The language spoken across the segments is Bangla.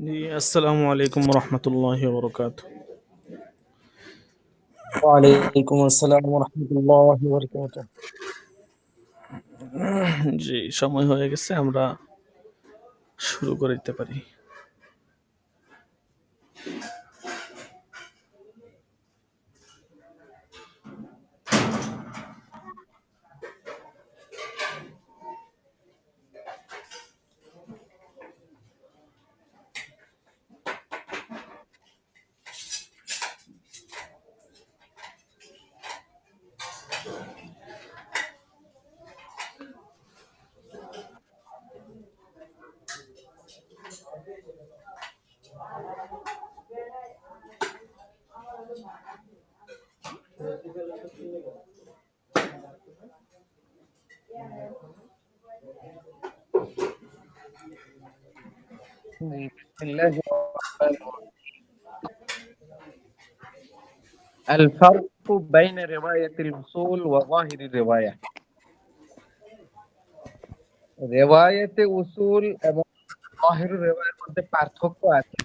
জি, আসসালামু আলাইকুম রহমতুল্লাহি ওয়া বারাকাতুহু। ওয়ালাইকুম আসসালাম ওয়া রাহমাতুল্লাহি ওয়া বারাকাতুহু। জি, সময় হয়ে গেছে, আমরা শুরু করে দিতে পারি। বিসমিল্লাহির রহমানির রহিম। الفرق بين رواية الأصول وظاهر الرواية. রেওয়ায়েতে উসুল এবং যাহিরুর রেওয়ায়ের মধ্যে পার্থক্য আছে।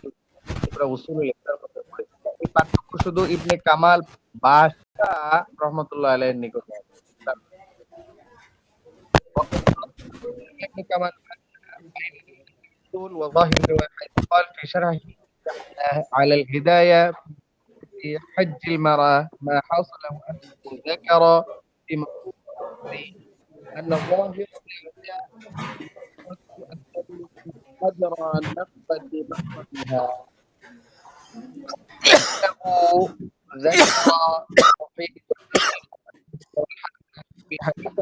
আমরা উসুলুল ইফতার মধ্যে পড়েছি। এই পার্থক্য শুধু ইবনে কামাল বাশা রহমাতুল্লাহ আলাইহির নিকট আছে। ابن كمال بين الأصول وظاهر الرواية حيث قال في شرحه على الهداية في حج المرأة ما حصل وأنه ذكر في مقوله أن ظاهر الرواية قدر النفقة بمحرمها أنه ذكر في حديث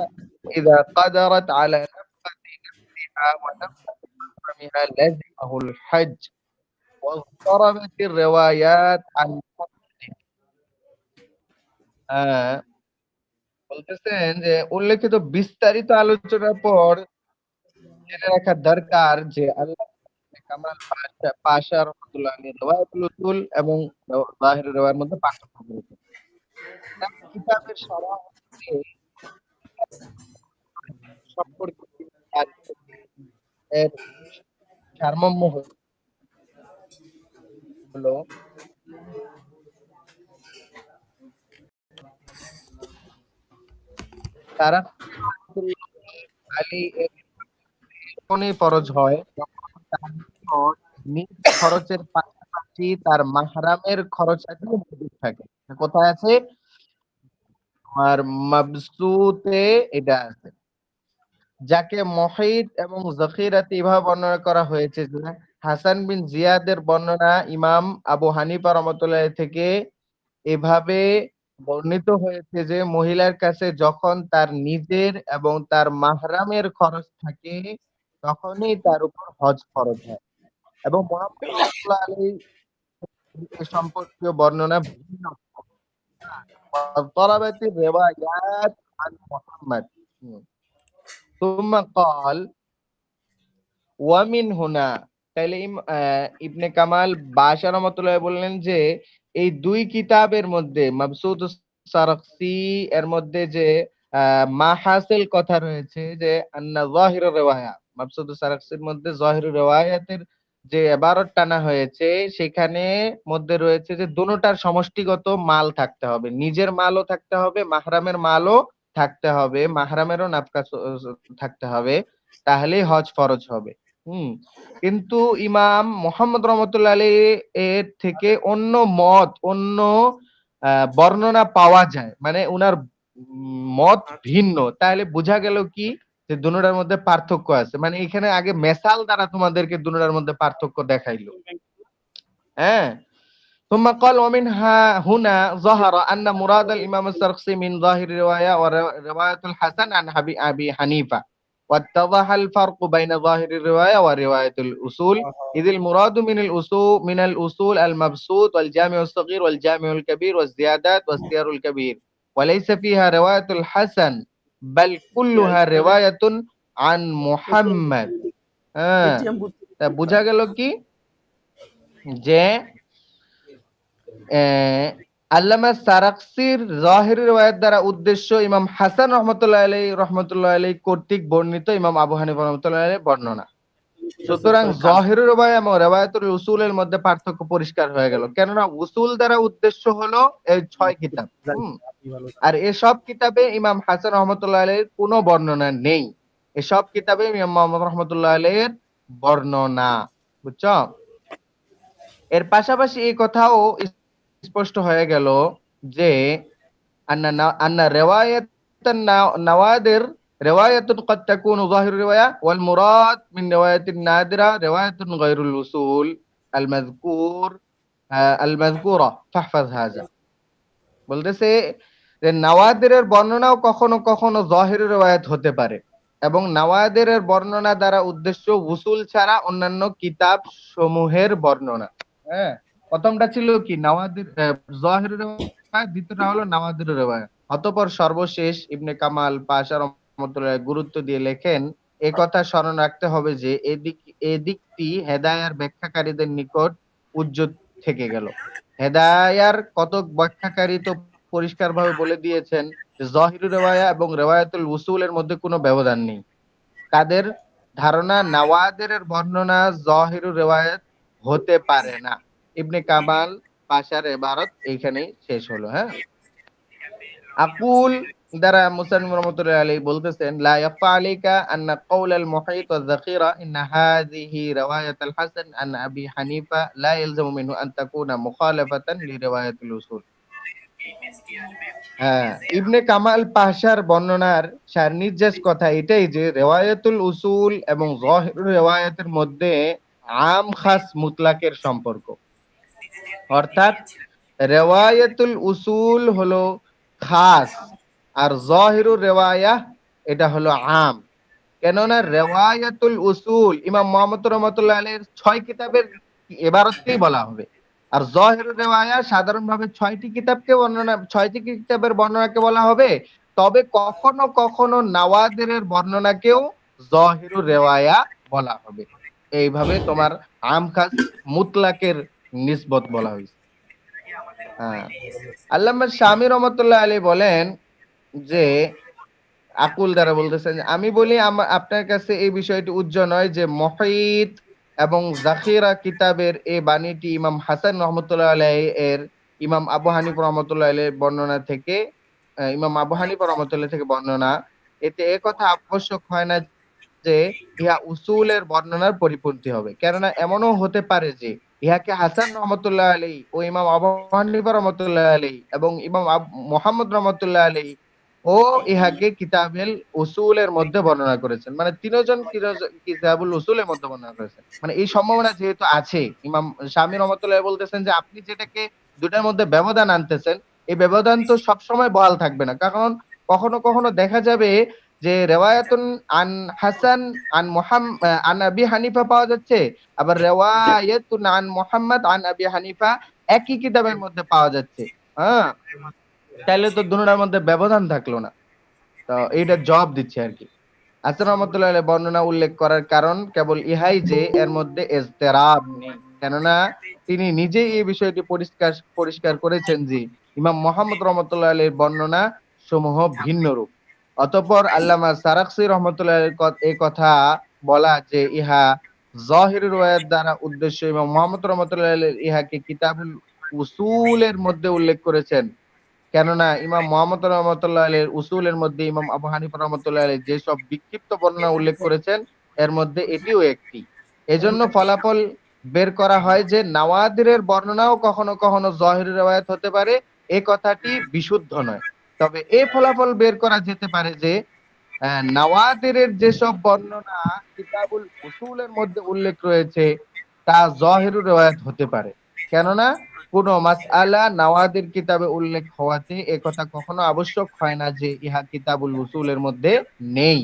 إذا قدرت على نفقة نفسها ونفقة محرمها لزمه الحج واضطربت الروايات عن বলতেছেন যে উল্লেখিত বিস্তারিত আলোচনার পর জেনে রাখা দরকার যে আল্লাহ কামাল পাশা রহমাতুল্লাহ আলাইহি রিওয়ায়াতুল উসুল এবং যাহিরুর রিওয়ায়ার মধ্যে পার্থক্য করেছেন। তার কিতাবের সরাহ হচ্ছে সম্পর্কে এর সারমর্ম হলো তারা আলী এর ফরজ হয় যখন তার নিকট নিজ খরচের পাশাপাশি তার মাহরামের খরচাটি মজুদ থাকে। কোথায় আছে? আর মাবসুতে এটা আছে, যাকে মুহিত এবং যখিরাতি এভাবে বর্ণনা করা হয়েছে যে হাসান বিন জিয়াদের বর্ণনা ইমাম আবু হানিফা রাহমাতুল্লাহ থেকে এভাবে বর্ণিত হয়েছে যে মহিলার কাছে যখন তার নিজের এবং তার মাহরামের খরচ থাকে তখনই তার উপর হজ ফরজ হয়। এবং মুহাম্মদ রাহমাতুল্লাহ আলাইহি এ সম্পর্কীয় বর্ণনা ভিন্ন। طلبت الروايات عن محمد ثم قال ওয়ামিন হুনা। তাইলে ইবনে কামাল বাশা রহমাতুল্লাহ বললেন যে এই দুই কিতাবের মধ্যে মাবসুদ সারাকসি এর মধ্যে যে মাহাসিল কথা রয়েছে যে আন্না যাহিরুর রিওয়ায়া, মাবসুদ সারাকসির মধ্যে যাহিরুর রিওয়ায়াতের যে ইবারত টানা হয়েছে সেখানে মধ্যে রয়েছে যে দুটোটার সমষ্টিগত মাল থাকতে হবে, নিজের মালও থাকতে হবে, মাহরামের মালও থাকতে হবে, মাহরামেরও নাফকা থাকতে হবে, তাহলেই হজ ফরজ হবে। কিন্তু ইমাম মুহাম্মদ রহমতুল্লাহ আলাইহি এর থেকে অন্য মত, অন্য বর্ণনা পাওয়া যায়, মানে উনার মত ভিন্ন। তাহলে বোঝা গেল কি যে দুটোটার মধ্যে পার্থক্য আছে। মানে এখানে আগে মেসাল দ্বারা তোমাদেরকে দুটোটার মধ্যে পার্থক্য দেখাইলো। হ্যাঁ, ثم قال ومنها هنا ظهر أن مراد الإمام السرخسي من ظاهر الرواية ورواية الحسن عن أبي حنيفة، واتضح الفرق بين ظاهر الرواية ورواية الأصول، إذ المراد من الأصول المبسوط والجامع الصغير والجامع الكبير والزيادات والسير الكبير، وليس فيها رواية الحسن بل كلها رواية عن محمد। বুঝা গেল কি যে আল্লামা সারাকসির যাহির রিওয়ায়াত দ্বারা উদ্দেশ্য ইমাম হাসান রহমতুল্লাহ আলাইহি কর্তৃক বর্ণিত ইমাম আবু হানিফা রহমতুল্লাহ আলাইহি বর্ণনা। সুতরাং যাহিরুর রিওয়ায়া এবং রিওয়ায়াতুল উসুলের মধ্যে পার্থক্য পরিষ্কার হয়ে গেল, কেননা উসুল দ্বারা উদ্দেশ্য হলো এই 6 কিতাব। আর এসব কিতাবে ইমাম হাসান রহমতুল্লাহ আলাইহির কোনো বর্ণনা নেই। এসব কিতাবে ইমাম মুহাম্মদ রহমতুল্লাহ আলাইহির বর্ণনা, বুঝছো? এর পাশাপাশি এই কথাও স্পষ্ট হয়ে গেল যে আন্না রিওয়ায়াতান নাওয়াদির রিওয়ায়াতুন قد تكون ظاهر الرواية والمراد من رواية النادرة رواية غير الوصول المذكور المذكورة فاحفظ هذا। বলতেছে যে নাওয়াদিরের বর্ণনাও কখনো কখনো যাহির রিওয়ায়াত হতে পারে এবং নাওয়াদিরের বর্ণনা দ্বারা উদ্দেশ্য উসুল ছাড়া অন্যান্য কিতাব সমূহের বর্ণনা। হ্যাঁ, প্রথমটা ছিল কি নাওয়াদির যাহির রিওয়ায়াত, দ্বিতীয়টা হলো নাওয়াদির রিওয়ায়াত। অতঃপর সর্বশেষ ইবনে কামাল পাশা রহমাতুল্লাহ গুরুত্ব দিয়ে লেখেন, এই কথা স্মরণ রাখতে হবে যে এদিকটি হেদায়ার ব্যাখ্যাকারীদের নিকট উজ্জ্বল থেকে গেল। হেদায়ার কতক ব্যাখ্যাকারী তো পরিষ্কারভাবে বলে দিয়েছেন যে যাহিরুর রিওয়ায়া এবং রিওয়ায়াতুল উসুলের মধ্যে কোনো ব্যবধান নেই। তাদের ধারণা নাওয়াদিরের বর্ণনা যাহিরুর রিওয়ায়াত হতে পারে না। ইবনে কামাল পাশার ইবারত এইখানেই শেষ হলো। হ্যাঁ, আকুল দ্বারা মুসান্নিফ রাহমাতুল্লাহি আলাইহি বলতেছেন, লা ইয়াফা আলাইকা আন্না কওল আল মুহীত ওয়াজ যাখিরা ইন্না হাযিহি রিওয়ায়াত আল হাসান আন আবি হানিফা লা ইয়ালজামু মিনহু আন তাকুনা মুখালাফাতান লি রিওয়ায়াতিল উসুল। হ্যাঁ, ইবনে কামাল পাশার বর্ণনার সারনির্যাস কথা এটাই যে রিওয়ায়াতুল উসুল এবং যাহিরুর রিওয়ায়াতের মধ্যে আম খাস মুতলাকের সম্পর্ক। অর্থাৎ রিওয়ায়াতুল উসুল হলো খাস আর যাহিরুর রিওয়ায়া এটা হলো আম। কেননা রিওয়ায়াতুল উসুল ইমাম মুহাম্মদ রহমাতুল্লাহ আলাইহির 6 কিতাবের ইবারতকেই বলা হবে, আর যাহিরুর রিওয়ায়া সাধারণভাবে 6টি কিতাবের বর্ণনাকে বলা হবে। তবে কখনো কখনো নাওয়াদিরের বর্ণনাকেও যাহিরুর রিওয়ায়া বলা হবে। এইভাবে তোমার আম খাস মুতলাকের নিসবত বলা হয়েছে। হ্যাঁ, আল্লামা শামী রহমাতুল্লাহ আলাইহি বলেন যে আকুল দ্বারা বলতেছেন, আমি বলি আপনার কাছে এই বিষয়টি উজ্জ্বল নয় যে মুহীত এবং যাখিরা কিতাবের এই বাণীটি ইমাম হাসান রহমতুল্লাহ আলাইহি এর ইমাম আবু হানিফা রহমতুল্লাহ আলাইহির বর্ণনা থেকে ইমাম আবু হানিফা রহমতুল্লাহ থেকে বর্ণনা। এতে কথা আবশ্যক হয় না যে ইহা উসুলের বর্ণনার পরিপন্থী হবে, কেননা এমনও হতে পারে যে ইহাকে হাসান রহমতুল্লাহ আলাইহি ও ইমাম আবু হানিফা রহমতুল্লাহ আলাইহি এবং ইমাম মুহাম্মদ রহমতুল্লাহ আলাইহি ও ইহাকে কিতাবুল উসুলের মধ্যে বর্ণনা করেছেন। মানে তিনজন কিতাবুল উসুলের মধ্যে বর্ণনা করেছেন। মানে এই সম্ভাবনা যেহেতু আছে, ইমাম শামী রহমতুল্লাহ বলতেছেন যে আপনি যেটাকে দুটার মধ্যে ব্যবধান আনতেছেন, এই ব্যবধান তো সবসময় বহাল থাকবে না, কারণ কখনো কখনো দেখা যাবে যে রিওয়ায়াতুন আন হাসান আন আবি হানিফা পাওয়া যাচ্ছে, আবার রিওয়ায়াতুন আন মুহাম্মদ আন আবি হানিফা একই কিতাবের মধ্যে পাওয়া যাচ্ছে। হ্যাঁ, তাহলে তো দুটোর মধ্যে ব্যবধান থাকলো না। তো এইটা জবাব দিচ্ছে আর কি। হাসান রহমতুল্লাহ আলাইহি বর্ণনা উল্লেখ করার কারণ কেবল ইহাই যে এর মধ্যে ইজতিরাব নেই, কেননা তিনি নিজেই এই বিষয়টি পরিষ্কার করেছেন যে ইমাম মুহাম্মদ রহমতুল্লাহ আলাইহির বর্ণনা সমূহ ভিন্ন রূপ। অতঃপর আল্লামা সারাকসি রহমতুল্লাহ আলাইহির এই কথা বলা যে ইহা যাহিরুর রিওয়ায়াত দ্বারা উদ্দেশ্য ইমাম মুহাম্মদ রহমতুল্লাহ আলাইহি ইহাকে কিতাবুল উসুলের মধ্যে উল্লেখ করেছেন, কেননা ইমাম মুহাম্মদ রহমতুল্লাহ আলাইহির উসুলের মধ্যে ইমাম আবু হানিফা রহমতুল্লাহ আলাইহি যে সব বিক্ষিপ্ত বর্ণনা উল্লেখ করেছেন এর মধ্যে এটিও একটি। এজন্য ফলাফল বের করা হয় যে নাওয়াদিরের বর্ণনাও কখনো কখনো যাহিরুর রিওয়ায়াত হতে পারে, এই কথাটি বিশুদ্ধ নয়। তবে এই ফলাফল বের করা যেতে পারে যে নাওয়াদিরের যেসব বর্ণনা কিতাবুল উসুলের মধ্যে উল্লেখ রয়েছে তা যাহিরুর রিওয়ায়াত হতে পারে, কেননা কোন মাসআলা নাওয়াদির কিতাবে উল্লেখ হওয়াতে একথা কখনো আবশ্যক হয় না যে ইহা কিতাবুল উসুলের মধ্যে নেই।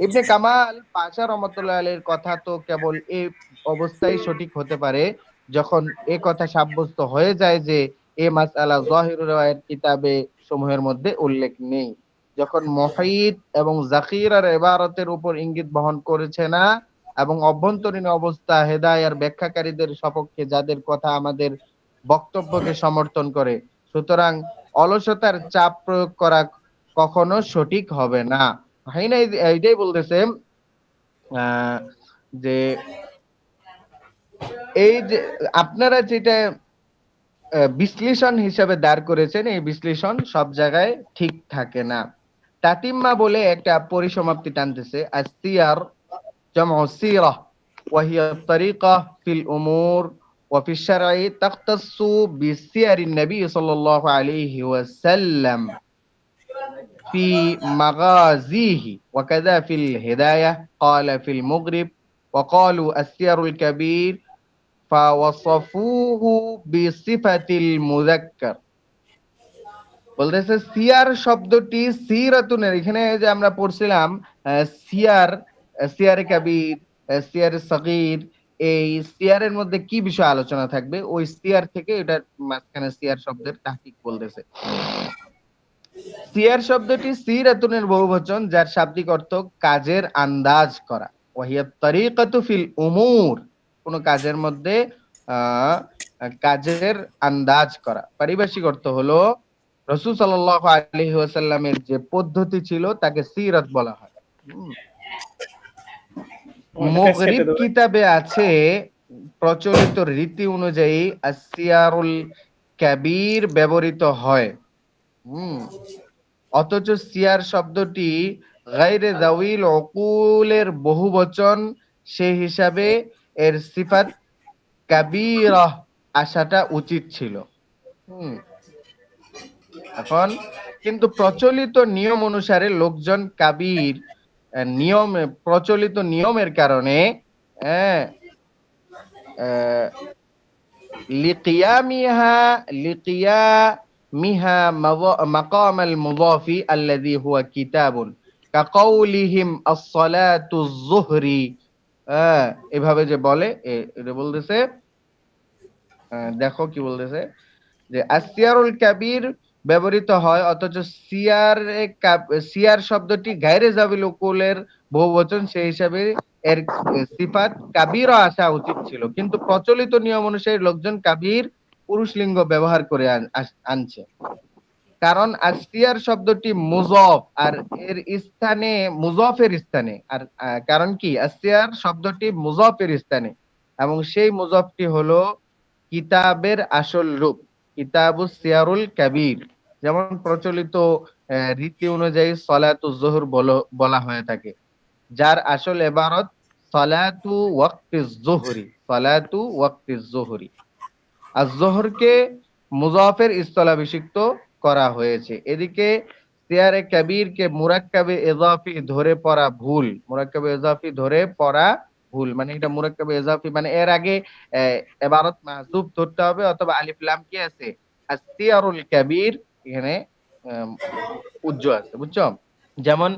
ইবনে কামাল পাশা রহমতুল্লাহ আলাইহির কথা তো কেবল এই অবস্থায় সঠিক হতে পারে যখন কথা সাব্যস্ত হয়ে যায় যে এই মাসআলা যাহিরুর রিওয়ায়াত কিতাবে সমূহের মধ্যে উল্লেখ নেই। যখন মুহীত এবং যাখিরার ইবারতের উপর ইঙ্গিত বহন করেছে না এবং অভ্যন্তরীণ অবস্থা হেদায়ার ব্যাখ্যাকারীদের সপক্ষে যাদের কথা আমাদের বক্তব্যকে সমর্থন করে, সুতরাং অলসতার চাপ প্রয়োগ করা কখনো সঠিক হবে না। হাইনা এইটাই বলতেছে যে এই যে আপনারা যেটা বিশ্লেষণ হিসেবে দাঁড় করেছেন, এই বিশ্লেষণ সব জায়গায় ঠিক থাকে না। তাতিম্মা বলে একটা পরিসমাপ্তি টানতেছে, আসিয়ার জামউ সিরাহ ওয়া হিয়া তারিকা ফিল উমুর ওয়া ফিশ শারঈ তাখতাসসু বিসিয়ারিন নবী সাল্লাল্লাহু আলাইহি ওয়াসাল্লাম ফি মাগাজিহি ওয়া কাযা ফিল হিদায়াহ ক্বালা ফিল মুগরিব ওয়া ক্বালু আসসিয়ারুল কাবীর ফাওয়াসাফুহু বিসিফাতিল মুযাক্কার। বলতেছে সিয়ার শব্দটি সিরাতুনের, এখানে যে আমরা পড়ছিলাম সিয়ার, সিয়ারে কাবীর, সিয়ারে সগীর, এই সিয়ারের মধ্যে কি বিষয় আলোচনা থাকবে, ওই সিয়ার থেকে এটার মাঝখানে সিয়ার শব্দের তাহকিক বলতেছে। সিয়ার শব্দটি সিরাতুনের বহুবচন, যার শাব্দিক অর্থ কাজের আন্দাজ করা। ওয়াহিয়া তারিকাতু ফিল উমুর, কোন কাজের মধ্যে কাজের আন্দাজ করা। পারিভাষিক অর্থ হলো রাসূল সাল্লাল্লাহু আলাইহি ওয়াসাল্লামের যে পদ্ধতি ছিল তাকে সিরাত বলা হয়। মুগরিব কিতাবে আছে প্রচলিত রীতি অনুযায়ী আসসিয়ারুল কাবীর ব্যবহৃত হয়। অথচ সিয়ার শব্দটি গায়রে যাউইল উকুলের বহুবচন, সেই হিসাবে এর সিফাত কাবীরাহ আসাটা উচিত ছিল। এখন কিন্তু প্রচলিত নিয়ম অনুসারে লোকজন কাবীর প্রচলিত নিয়মের কারণে লিকিয়ামিহা মাকাম আল মুযাফি আল্লাযী হুয়া কিতাবুন কাকাউলিহিম আস-সালাতুজ যুহরি, এভাবে যে বলে এটা বলতেছে, দেখো কি বলতেছে যে আসসিয়ারুল কাবীর ব্যবহৃত হয়, অথচ সিয়ার শব্দটি গায়রে যাবিল উকুলের বহুবচন, সেই হিসাবে এর সিফাত কাবীরা আসা উচিত ছিল। কিন্তু প্রচলিত নিয়ম অনুসারে লোকজন কাবীর পুরুষ লিঙ্গ ব্যবহার করে আনছে, কারণ আসিয়ার শব্দটি মুযফ আর এর স্থানে মুযফের স্থানে, আর কারণ কি আসিয়ার শব্দটি মুযফের স্থানে, এবং সেই মুযফটি হলো কিতাবের আসল রূপ কিতাবুস সিয়ারুল কাবীর। যেমন প্রচলিত রীতি অনুযায়ী সালাতুজ যুহর বলা হয়ে থাকে, যার আসল ইবারত সালাতু ওয়াক্তিজ যুহরি, সালাতু ওয়াক্তিজ যুহরি। আজ-যুহরকে মুযাফের স্থলাভিষিক্ত করা হয়েছে। এদিকে সিয়ারে কাবীরকে মুরাক্কাবে ইজাফি ধরে পড়া ভুল, মুরাক্কাবে ইজাফি ধরে পড়া ভুল, মানে এটা মুরাক্কাবে ইজাফি মানে এর আগে ইবারত মাহযুব ধরতে হবে, অথবা আলিফ লাম কি আছে আসসিয়ারুল কাবীর এখানে উজ্জ আছে, বুঝছো? যেমন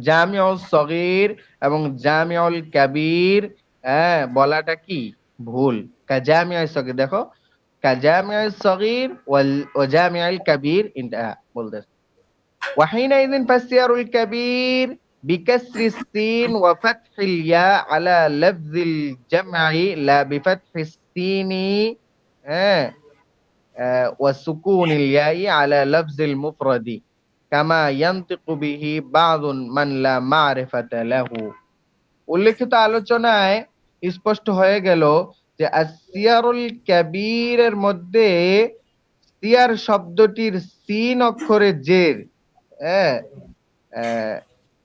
জামিউস সগীর এবং জামিউল কাবীর বলাটা কি ভুল। কাজামিউস সগীর দেখো, কাজামিউস সগীর ওয়া জামিউল কাবীর ইনতাহা বলতেছে। وحينئذ فالسير الكبير بكسر السين وفتح الياء على لفظ الجمع لا بفتح السين وسكون الياء على لفظ المفرد كما ينطق به بعض من لا معرفة له। উল্লেখিত আলোচনায় স্পষ্ট হয়ে গেল যে আসসিয়ারুল কাবীরের মধ্যে সিয়ার শব্দটির সিন অক্ষরে জের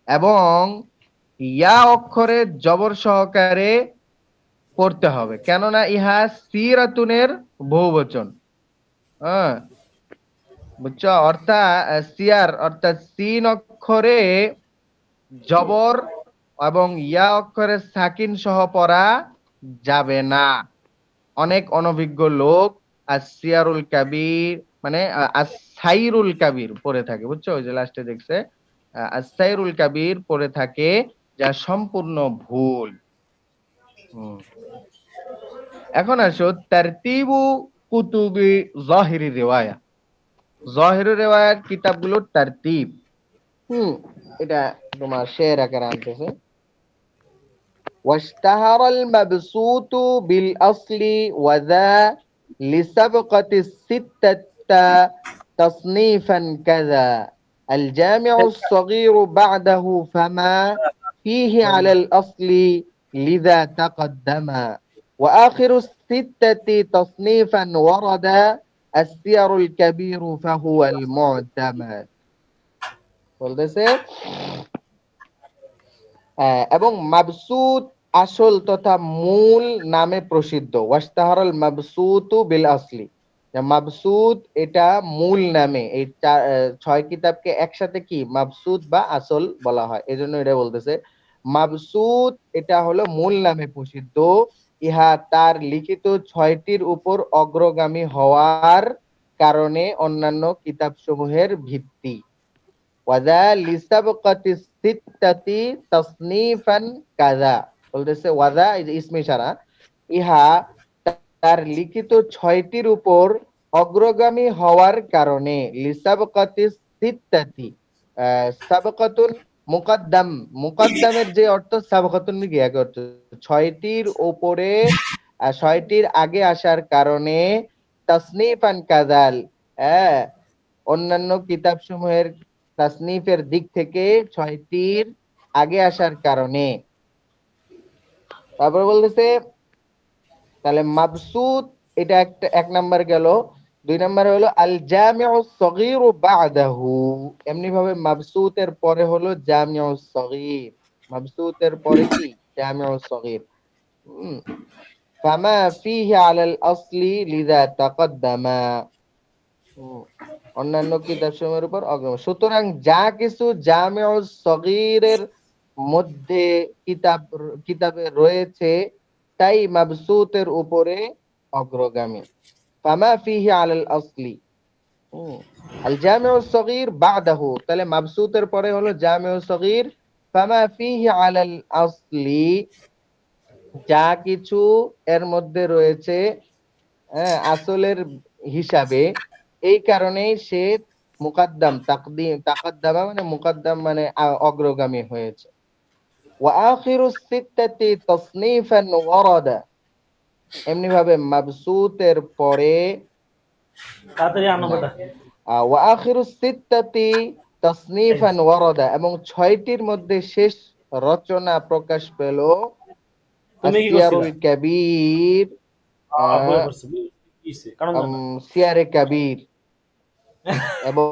এবং ইয়া অক্ষরে জবর সহকারে পড়তে হবে, কেননা ইহা সিরাতুনের বহুবচন। বুঝছো? অর্থাৎ সিয়ার অর্থাৎ সিন অক্ষরে জবর এবং ইয়া অক্ষরে সাকিন সহ পড়া যাবে না। অনেক অনভিজ্ঞ লোক আসসিয়ারুল কাবীর মানে আসসাইরুল কাবীর পড়ে থাকে, বুঝছো? ওই যে লাস্টে দেখছে আসসাইরুল কাবীর পড়ে থাকে, যা সম্পূর্ণ ভুল। এখন আসো তারতিবু কুতুবি যাহিরি রিওয়ায়া, যাহিরি রিওয়ায়ার কিতাবগুলোর তারতিব। এটা তোমার শের আকারে আনতেছে। واشتهر المبسوط بالأصل وذا لسبقة الستة تصنيفا كذا الجامع الصغير بعده فما فيه على الأصل লিযা তাকদ্দামা ওয়া আখিরুস সিত্তাতি তাসনিফান ওয়ারাদা আসসিয়ারুল কাবীরু ফাহুয়াল মু'তামাদ। বলতেছে এবং মাবসুত আসল তথা মূল নামে প্রসিদ্ধ। ওয়াস্তাহারাল মাবসুতু বিল আসলি, মাবসুত এটা মূল নামে। এই 6 কিতাবকে একসাথে কি মাবসুত বা আসল বলা হয়, এজন্য এটা বলতেছে মাবসুত এটা হলো মূল নামে প্রসিদ্ধ। ইহা তার লিখিত 6টির উপর অগ্রগামী হওয়ার কারণে অন্যান্য কিতাব সমূহের ভিত্তি। ওয়াজা লিসাবকাতিস সিত্তাতি তাসনিফান কাযা, বলতেছে ওয়াজা ইসমে ইশারা, ইহা তার লিখিত 6টির উপর অগ্রগামী হওয়ার কারণে লিসাবকাতিস সিত্তাতি, সাবকাতুন মুকদ্দাম, মুকদ্দামের যে অর্থ সাবকাতুন কি এক অর্থ 6টির উপরে 6টির আগে আসার কারণে তাসনিফান কাযাল, হ্যাঁ অন্যান্য কিতাব সমূহের তাসনিফের দিক থেকে 6টির আগে আসার কারণে। তারপরে বলতেছে তাহলে মাবসুত এটা একটা, 1 নাম্বার গেল। 2 নাম্বার হলো আল জামিউস সগীর বাদাহু, এমনি ভাবে মাবসুতের পরে হলো জামিউস সগীর, মাবসুতের পরে কি জামিউস সগীর। ফামা ফিহি আলাল আসলি লিযা তাকদ্দামা, অন্যান্য কিতাব সমূহের উপর অগ্রগণ্য। সুতরাং যা কিছু জামিউস সগীরের মধ্যে কিতাবে রয়েছে তাই মাবসুতের উপরে অগ্রগামী। ফামা ফিহি আলাল আসলি, আল জামিউস সগীর বাদাহু, তাহলে মাবসুতের পরে হলো জামিউস সগীর। ফামা ফিহি আলাল আসলি, যা কিছু এর মধ্যে রয়েছে আসলের হিসাবে, এই কারণেই সে মুকাদ্দাম, তাকাদ্দামা মানে মুকাদ্দাম মানে অগ্রগামী হয়েছে। ওয়া আখিরুস সিত্তাতি তাসনিফান ওয়ারাদা, এমনি ভাবে মাবসুতের পরে তাড়াতাড়ি আনো বেটা। ওয়া আখিরুস সিত্তাতি তাসনিফান ওয়ারাদা, এবং 6টির মধ্যে শেষ রচনা প্রকাশ পেল তুমি কি করছিলা? আসিয়ারুল কাবীর, বই পড়ছি কিছে কারণ জানা। সিয়ারে কাবীর এবং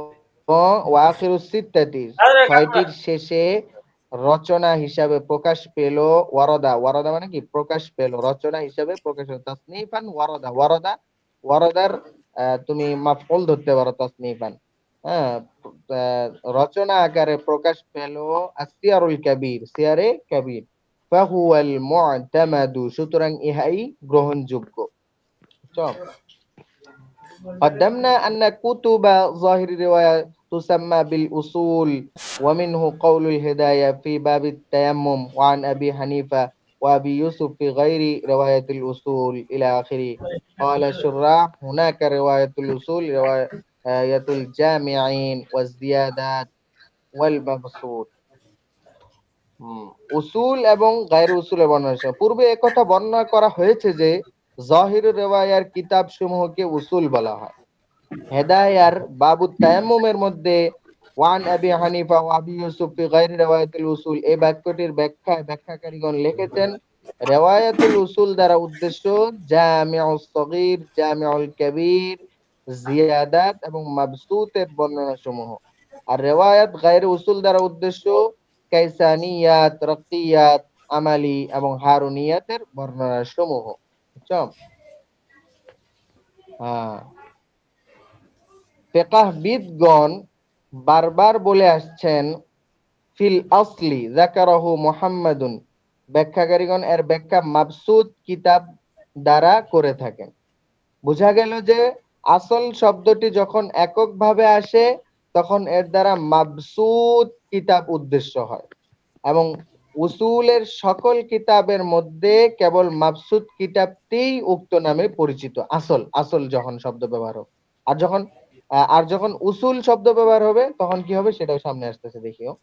ওয়াখিরুস সিত্তাতি, আরে কাকা 6টির শেষে রচনা হিসাবে প্রকাশ পেল। ওয়ারাদা, ওয়ারাদা মানে কি প্রকাশ পেল, রচনা হিসাবে প্রকাশ পেল। তাসনিফান ওয়ারাদা, ওয়ারাদা ওয়ারাদার তুমি মাফউল ধরতে পারো তাসনিফান, হ্যাঁ রচনা আকারে প্রকাশ পেল আসিয়ারুল কাবীর, সিয়ারে কাবীর। ফাহুয়াল মু'তামাদু, সুতরাং ইহাই গ্রহণযোগ্য। চল قدمنا أن كتب ظاهر الرواية تسمى بالأصول، ومنه قول الهداية في باب التيمم وعن أبي حنيفة وأبي يوسف في غير رواية الأصول إلى آخره. قال الشراح هناك رواية الأصول، رواية الجامعين والزيادات والمبسوط। উসুল এবং গায়র উসুলের বর্ণনা, পূর্বে একথা বর্ণনা করা হয়েছে যে জাহির রিওয়ায়ার কিতাব সমূহকে উসুল বলা হয়। হেদায়ার বাবু তায়াম্মুমের মধ্যে ওয়ান আবি হানিফা ওয়া আবি ইউসুফ ফি গায়রি রিওয়ায়াতুল উসুল, এই বাক্যটির ব্যাখ্যাকারীগণ লিখেছেন রিওয়ায়াতুল উসুল দ্বারা উদ্দেশ্য জামিউস সগীর, জামিউল কাবীর, জিয়াদাত এবং মাবসুতের বর্ণনা সমূহ। আর রিওয়ায়াত গায়রে উসুল দ্বারা উদ্দেশ্য কাইসানিয়াত, রাকিয়াত, আমালি এবং হারুনিয়াতের বর্ণনা সমূহ। বুঝছো? হ্যাঁ, ফিকহবিদগণ বারবার বলে আসছেন ফিল আসলি যাকারাহু মুহাম্মাদুন, ব্যাখ্যাকারীগণ এর ব্যাখ্যা মাবসুত কিতাব দ্বারা করে থাকেন। বোঝা গেল যে আসল শব্দটি যখন এককভাবে আসে তখন এর দ্বারা মাবসুত কিতাব উদ্দেশ্য হয়, এবং উসুলের সকল কিতাবের মধ্যে কেবল মাবসুত কিতাবটিই উক্ত নামে পরিচিত। আসল, আসল যখন শব্দ ব্যবহার হবে, আর যখন উসুল শব্দ ব্যবহার হবে তখন কি হবে সেটাও সামনে আসতেছে, দেখিও।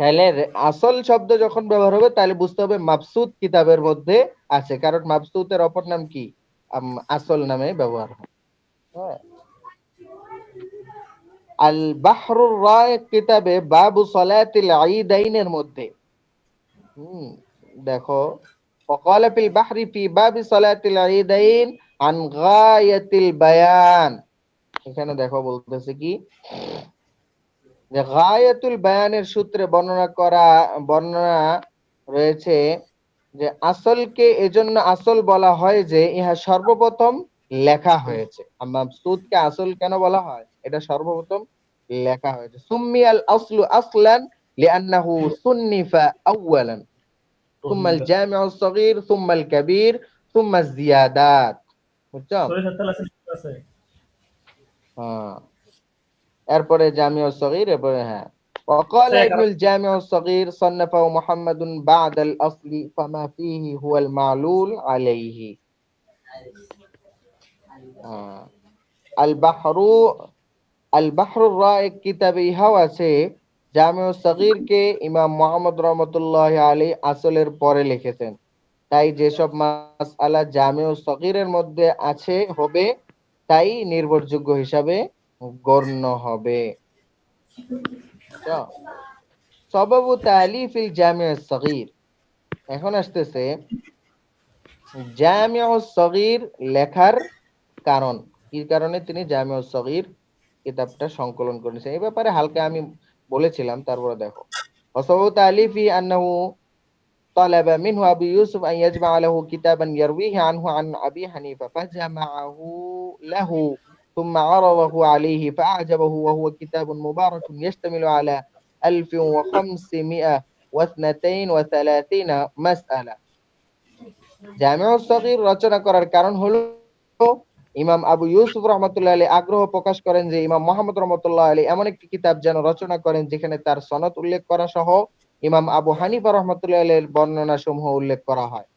তাহলে আসল শব্দ যখন ব্যবহার হবে তাহলে বুঝতে হবে মাবসুত কিতাবের মধ্যে আছে, কারণ মাবসুতের অপর নাম কি আসল নামে ব্যবহার হয়। হ্যাঁ, আল বাহরুর রায়ক কিতাবে বাবু সালাতিল ঈদাইনের মধ্যে দেখো, وقال في البحر في باب صلاة العيدين عن غاية البيان। এখানে দেখো বলতেছে কি, যে গায়াতুল বায়ানের সূত্রে বর্ণনা রয়েছে যে আসলকে এজন্য আসল বলা হয় যে ইহা সর্বপ্রথম লেখা হয়েছে। মাবসুতকে আসল কেন বলা হয়? এটা সর্বপ্রথম লেখা হয়েছে। সুম্মিয়াল আসলু আসলান লিআন্নাহু সুন্নিফা আউয়ালান সুম্মাল জামিউস সগীর সুম্মাল কাবীর সুম্মা জিয়াদাত। বুঝছো? হ্যাঁ, এরপরে জামিউস সগীর, এরপরে হ্যাঁ। وقال ابن الجامع الصغير صنفه محمد بعد الأصل فما فيه هو المعلول عليه। البحر البحر الرائق কিতাবে ইহাও আছে, জামিউস সগীরকে ইমাম মুহাম্মদ রহমতুল্লাহ আলাইহি আসলের পরে লিখেছেন, তাই যেসব মাসআলা জামিউস সগীরের মধ্যে আছে হবে তাই নির্ভরযোগ্য হিসাবে গণ্য হবে। সবাবু তালিফিল জামিউস সগীর। এখন আসতেছে জামিউস সগীর লেখার কারণ, কি কারণে তিনি জামিউস সগীর কিতাবটা সংকলন করেছেন এই ব্যাপারে হালকা আমি বলেছিলাম। তারপরে দেখো, ওয়াসাবু তালিফি আন্নাহু طلب منه أبي يوسف أن يجمع له كتابا يرويه عنه عن أبي حنيفة فجمعه له ثم عرضه عليه فأعجبه، وهو كتاب مبارك يشتمل على 1532 مسألة। জামিউস সগীর রচনা করার কারণ হলো ইমাম আবু ইউসুফ রহমতুল্লাহ আলাইহি আগ্রহ প্রকাশ করেন যে ইমাম মুহাম্মদ রহমতুল্লাহ আলাইহি এমন একটি কিতাব যেন রচনা করেন যেখানে তার সনদ উল্লেখ করা সহ ইমাম আবু হানিফা রহমতুল্লাহ আলাইহির বর্ণনা সমূহ উল্লেখ করা হয়।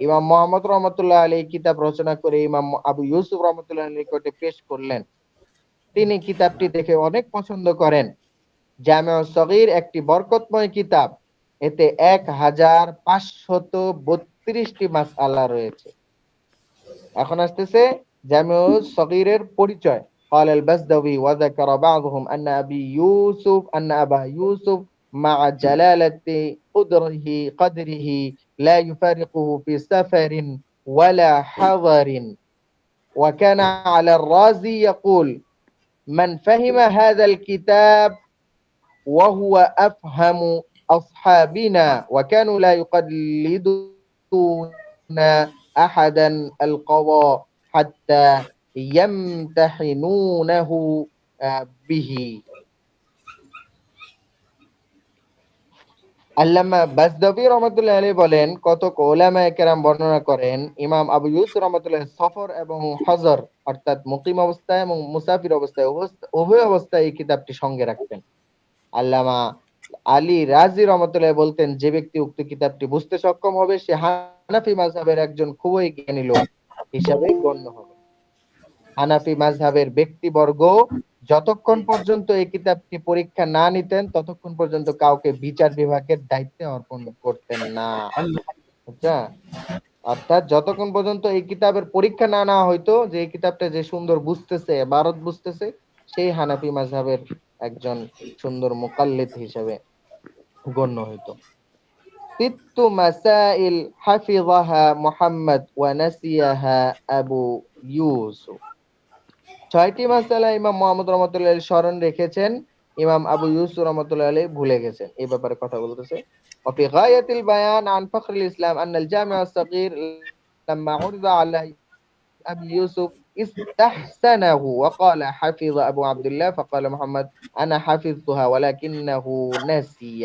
ইমাম মুহাম্মদ রহমতুল্লাহ আলাইহি কিতাব রচনা করে ইমাম আবু ইউসুফ রহমতুল্লাহ আলাইহির নিকটে পেশ করলেন। তিনি কিতাবটি দেখে অনেক পছন্দ করেন। জামিউস সগীর একটি বরকতময় কিতাব, এতে 1532টি মাসআলা রয়েছে। এখন আসতেছে জামিউস সগীরের পরিচয়। قال البزدوي وذكر بعضهم أن أبا يوسف مع جلالة قدره لا يفارقه في سفر ولا حضر، وكان على الرازي يقول من فهم هذا الكتاب وهو أفهم أصحابنا وكانوا لا يقلدون أحدا القضاء حتى يمتحنونه به। আল্লামা বাজদাবি রহমতুল্লাহ আলাইহি বলেন, কতক উলামায়ে কেরাম বর্ণনা করেন ইমাম আবু ইউসুফ রহমতুল্লাহ সফর এবং হজর অর্থাৎ মুকিম অবস্থায় এবং মুসাফির অবস্থায় উভয় অবস্থায় এই কিতাবটি সঙ্গে রাখতেন। আল্লামা আলী রাজি রহমতুল্লাহ বলতেন, যে ব্যক্তি উক্ত কিতাবটি বুঝতে সক্ষম হবে সে হানাফি মাযহাবের একজন খুবই জ্ঞানী লোক হিসাবে গণ্য হবে। হানাফি মাযহাবের ব্যক্তিবর্গ যতক্ষণ পর্যন্ত এই কিতাবটি পরীক্ষা না নিতেন ততক্ষণ পর্যন্ত কাউকে বিচার বিভাগের দায়িত্বে অর্পণ করতেন না। আচ্ছা, অর্থাৎ যতক্ষণ পর্যন্ত এই কিতাবের পরীক্ষা না নেওয়া হইতো যে এই কিতাবটা যে সুন্দর বুঝতেছে, ভারত বুঝতেছে, সেই হানাফি মাযহাবের একজন সুন্দর মুকাল্লিদ হিসেবে গণ্য হইতো। সিত্তু মাসাইল হাফিযাহা মুহাম্মদ ওয়া নাসিয়াহা আবু ইউসুফ। 6টি মাসআলা ইমাম মুহাম্মদ রাহমাতুল্লাহি আলাইহি স্মরণ রেখেছেন, ইমাম আবু ইউসুফ রাহমাতুল্লাহি আলাইহি ভুলে গেছেন। এই ব্যাপারে কথা বলতেছে। وفي غاية البيان عن فخر الإسلام أن الجامع الصغير لما عرض على أبي يوسف استحسنه وقال حفظ أبو عبد الله فقال محمد أنا حفظتها ولكنه نسي।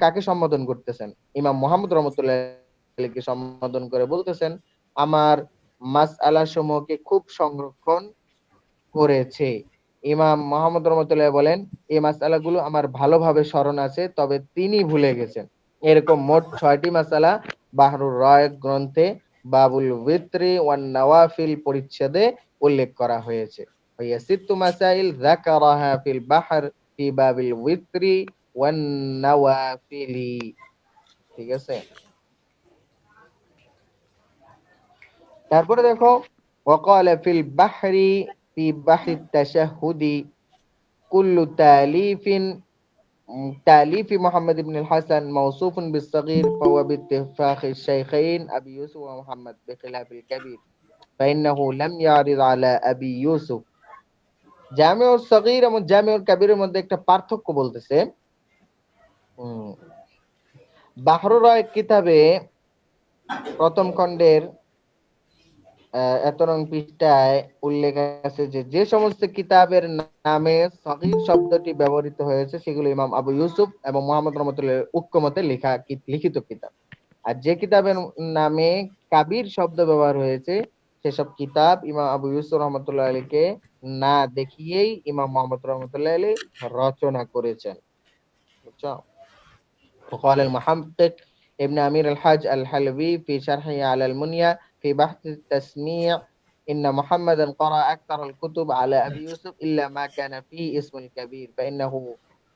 কাকে সম্বোধন করতেছেন? ইমাম মুহাম্মদ রহমতুল্লাহকে সম্বোধন করে বলতেছেন আমার মাসআলা সমূহকে খুব সংরক্ষণ করেছে। ইমাম মুহাম্মদ রহমতুল্লাহ বলেন এই মাসআলাগুলো আমার ভালোভাবে স্মরণ আছে, তবে তিনি ভুলে গেছেন। এরকম মোট 6টি মাসআলা বাহরুর রায়ক গ্রন্থে বাবুল ওয়িত্রি ওয়ান নওয়াফিল পরিচ্ছেদে উল্লেখ করা হয়েছে। ওয়া সিত্তু মাসাইল যাকারাহা ফিল বাহর ফি বাবিল ওয়িত্রি ওয়ান নওয়াফিলি। ঠিক আছে? তারপরে দেখো ওয়াকালা ফিল বাহরি ফি বাহরি তাশাহুদি কুল্লু তালিফিন تأليف محمد بن الحسن موصوف بالصغير فهو باتفاق الشيخين أبي يوسف ومحمد بخلاف الكبير فإنه لم يعرض على أبي يوسف জামিউস সগীর এবং জামিউল কাবীরের মধ্যে একটা পার্থক্য বলতেছে। বাহরুর রায় কিতাবে প্রথম খণ্ডের ১১ নং পৃষ্ঠায় উল্লেখ আছে যে যে সমস্ত কিতাবের নামে সগীর শব্দটি ব্যবহৃত হয়েছে সেগুলো ইমাম আবু ইউসুফ এবং মুহাম্মদ রহমতুল্লাহ ঐক্যমতে লিখিত কিতাব। আর যে কিতাবের নামে কাবীর শব্দ ব্যবহার হয়েছে সেসব কিতাব ইমাম আবু ইউসুফ রহমতুল্লাহ আলীকে না দেখিয়েই ইমাম মুহাম্মদ রহমতুল্লাহ আলী রচনা করেছেন। বুঝছো? وقال المحقق ابن أمير الحج الحلبي في شرحه على المنيا في بحث التسميع إن محمدا قرأ أكثر الكتب على أبي يوسف إلا ما كان فيه اسم الكبير فإنه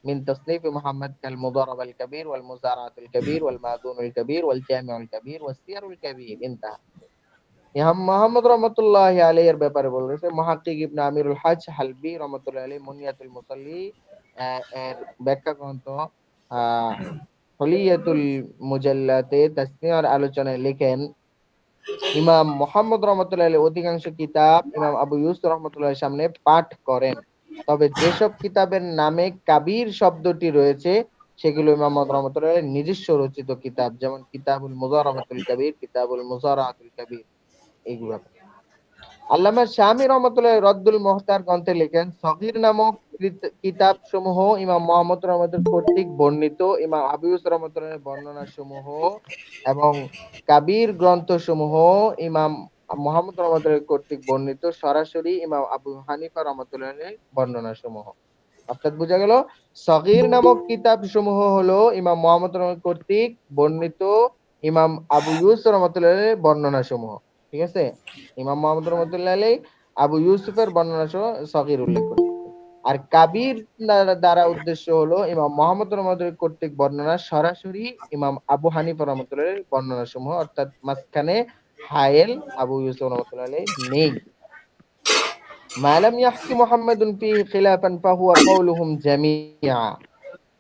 من تصنيف محمد كالمضاربة الكبير والمزارعة الكبير والمأذون الكبير والجامع الكبير والسير الكبير انتهى। यहाँ মোহাম্মদ রহমতুল্লাহ আলাইহির ব্যাপারে বলেছে মুহাক্কিক ইবনে আমিরুল হজ হালবি রহমতুল্লাহ আলাইহি মুনিয়াতুল মুসাল্লি এর ব্যাখ্যা গ্রন্থ হলিয়াতুল মুজাল্লাতে তাসমিয়ার আলোচনায় লেখেন ইমাম মুহাম্মদ রহমতুল্লাহ আলাইহি অধিকাংশ কিতাব ইমাম আবু ইউসুফ রহমতুল্লাহ সামনে পাঠ করেন, তবে যেসব কিতাবের নামে কাবীর শব্দটি রয়েছে সেগুলো ইমাম রহমতুল্লাহ আলাইহি নিজস্ব রচিত কিতাব, যেমন কিতাবুল মুজারাবাতুল কবির, কিতাবুল মুজারাআতুল কবির, এইগুলো। আল্লামা শামী রহমতুল্লাহ রদ্দুল মুহতার গ্রন্থে লেখেন সগীর নামক কিতাব সমূহ ইমাম মুহাম্মদ রহমতুল্লাহ কর্তৃক বর্ণিত ইমাম আবু ইউসুফ রহমতুল্লাহ বর্ণনা সমূহ এবং কাবীর গ্রন্থ সমূহ ইমাম মুহাম্মদ রহমতুল্লাহ কর্তৃক বর্ণিত সরাসরি ইমাম আবু হানিফা রহমতুল্লাহ বর্ণনা সমূহ। অর্থাৎ বোঝা গেল সগীর নামক কিতাব সমূহ হলো ইমাম মুহাম্মদ রহমতুল্লাহ কর্তৃক বর্ণিত ইমাম আবু ইউসুফ রহমতুল্লাহ বর্ণনা সমূহ। ঠিক আছে, ইমাম মুহাম্মদ রহমতুল্লাহ আলাইহি আবু ইউসুফের বর্ণনা সহ সগীর উল্লেখ করেছেন। আর কাবীর দ্বারা উদ্দেশ্য হলো ইমাম মুহাম্মদ রহমতুল্লাহ কর্তৃক বর্ণনা সরাসরি ইমাম আবু হানিফা রহমতুল্লাহ বর্ণনা সমূহ, অর্থাৎ মাঝখানে হায়েল আবু ইউসুফ রহমতুল্লাহ আলাইহি নেই। মালাম ইয়াহকি মুহাম্মাদুন ফিহি খিলাফান ফাহুয়া কাউলুহুম জামিআ,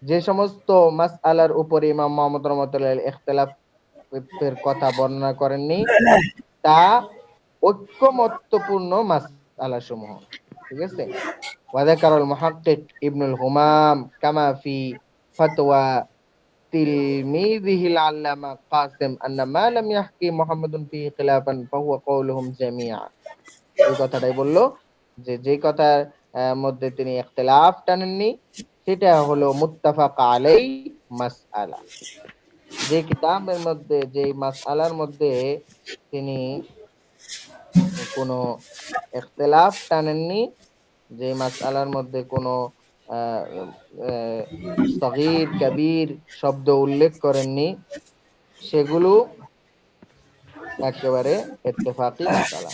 যে সমস্ত মাসআলার উপরে ইমাম মুহাম্মদ রহমতুল্লাহ আলাইহি ইখতিলাফের কথা বর্ণনা করেননি তা ঐক্যমত্যপূর্ণ মাসআলা সমূহ। ঠিক আছে, ওয়াযাকারাল মুহাক্কিক ইবনুল হুমাম কামা ফি ফাতওয়া তিলমিযিহিল আল্লামা কাসিম আন্না মা লাম ইয়াহকি মুহাম্মাদুন ফি খিলাফান ফাহুয়া কাউলুহুম জামিআ। এই কথাটাই বললো যে যে কথার মধ্যে তিনি ইখতিলাফ টানেননি সেটা হলো মুত্তাফাক আলাই মাসআলা। যে কিতাবের মধ্যে যে মাসআলার মধ্যে তিনি কোনো ইখতিলাফ টানেননি, যে মাসআলার মধ্যে কোনো সগীর কবির শব্দ উল্লেখ করেননি, সেগুলো একেবারে ইত্তেফাকি মাসআলা।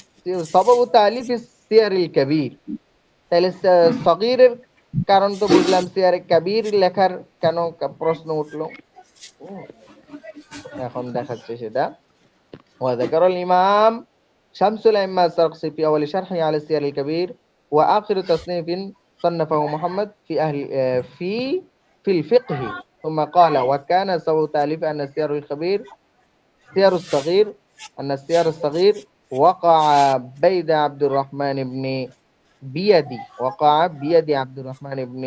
সবাবু তালিফ সিয়ারিল কবির, তাহলে সগীরের কারণ তো বুঝলাম, সিয়ারে কবির লেখার কেন প্রশ্ন উঠলো এখন দেখাচ্ছে সেটা। وذكر الإمام شمس الأئمة السرخسي في أول شرحه على السير الكبير وآخر تصنيف صنفه محمد في الفقه، ثم قال وكان سبب تأليف أن السير الكبير سير الصغير أن السير الصغير وقع بيد عبد الرحمن بن عبد الرحمن بن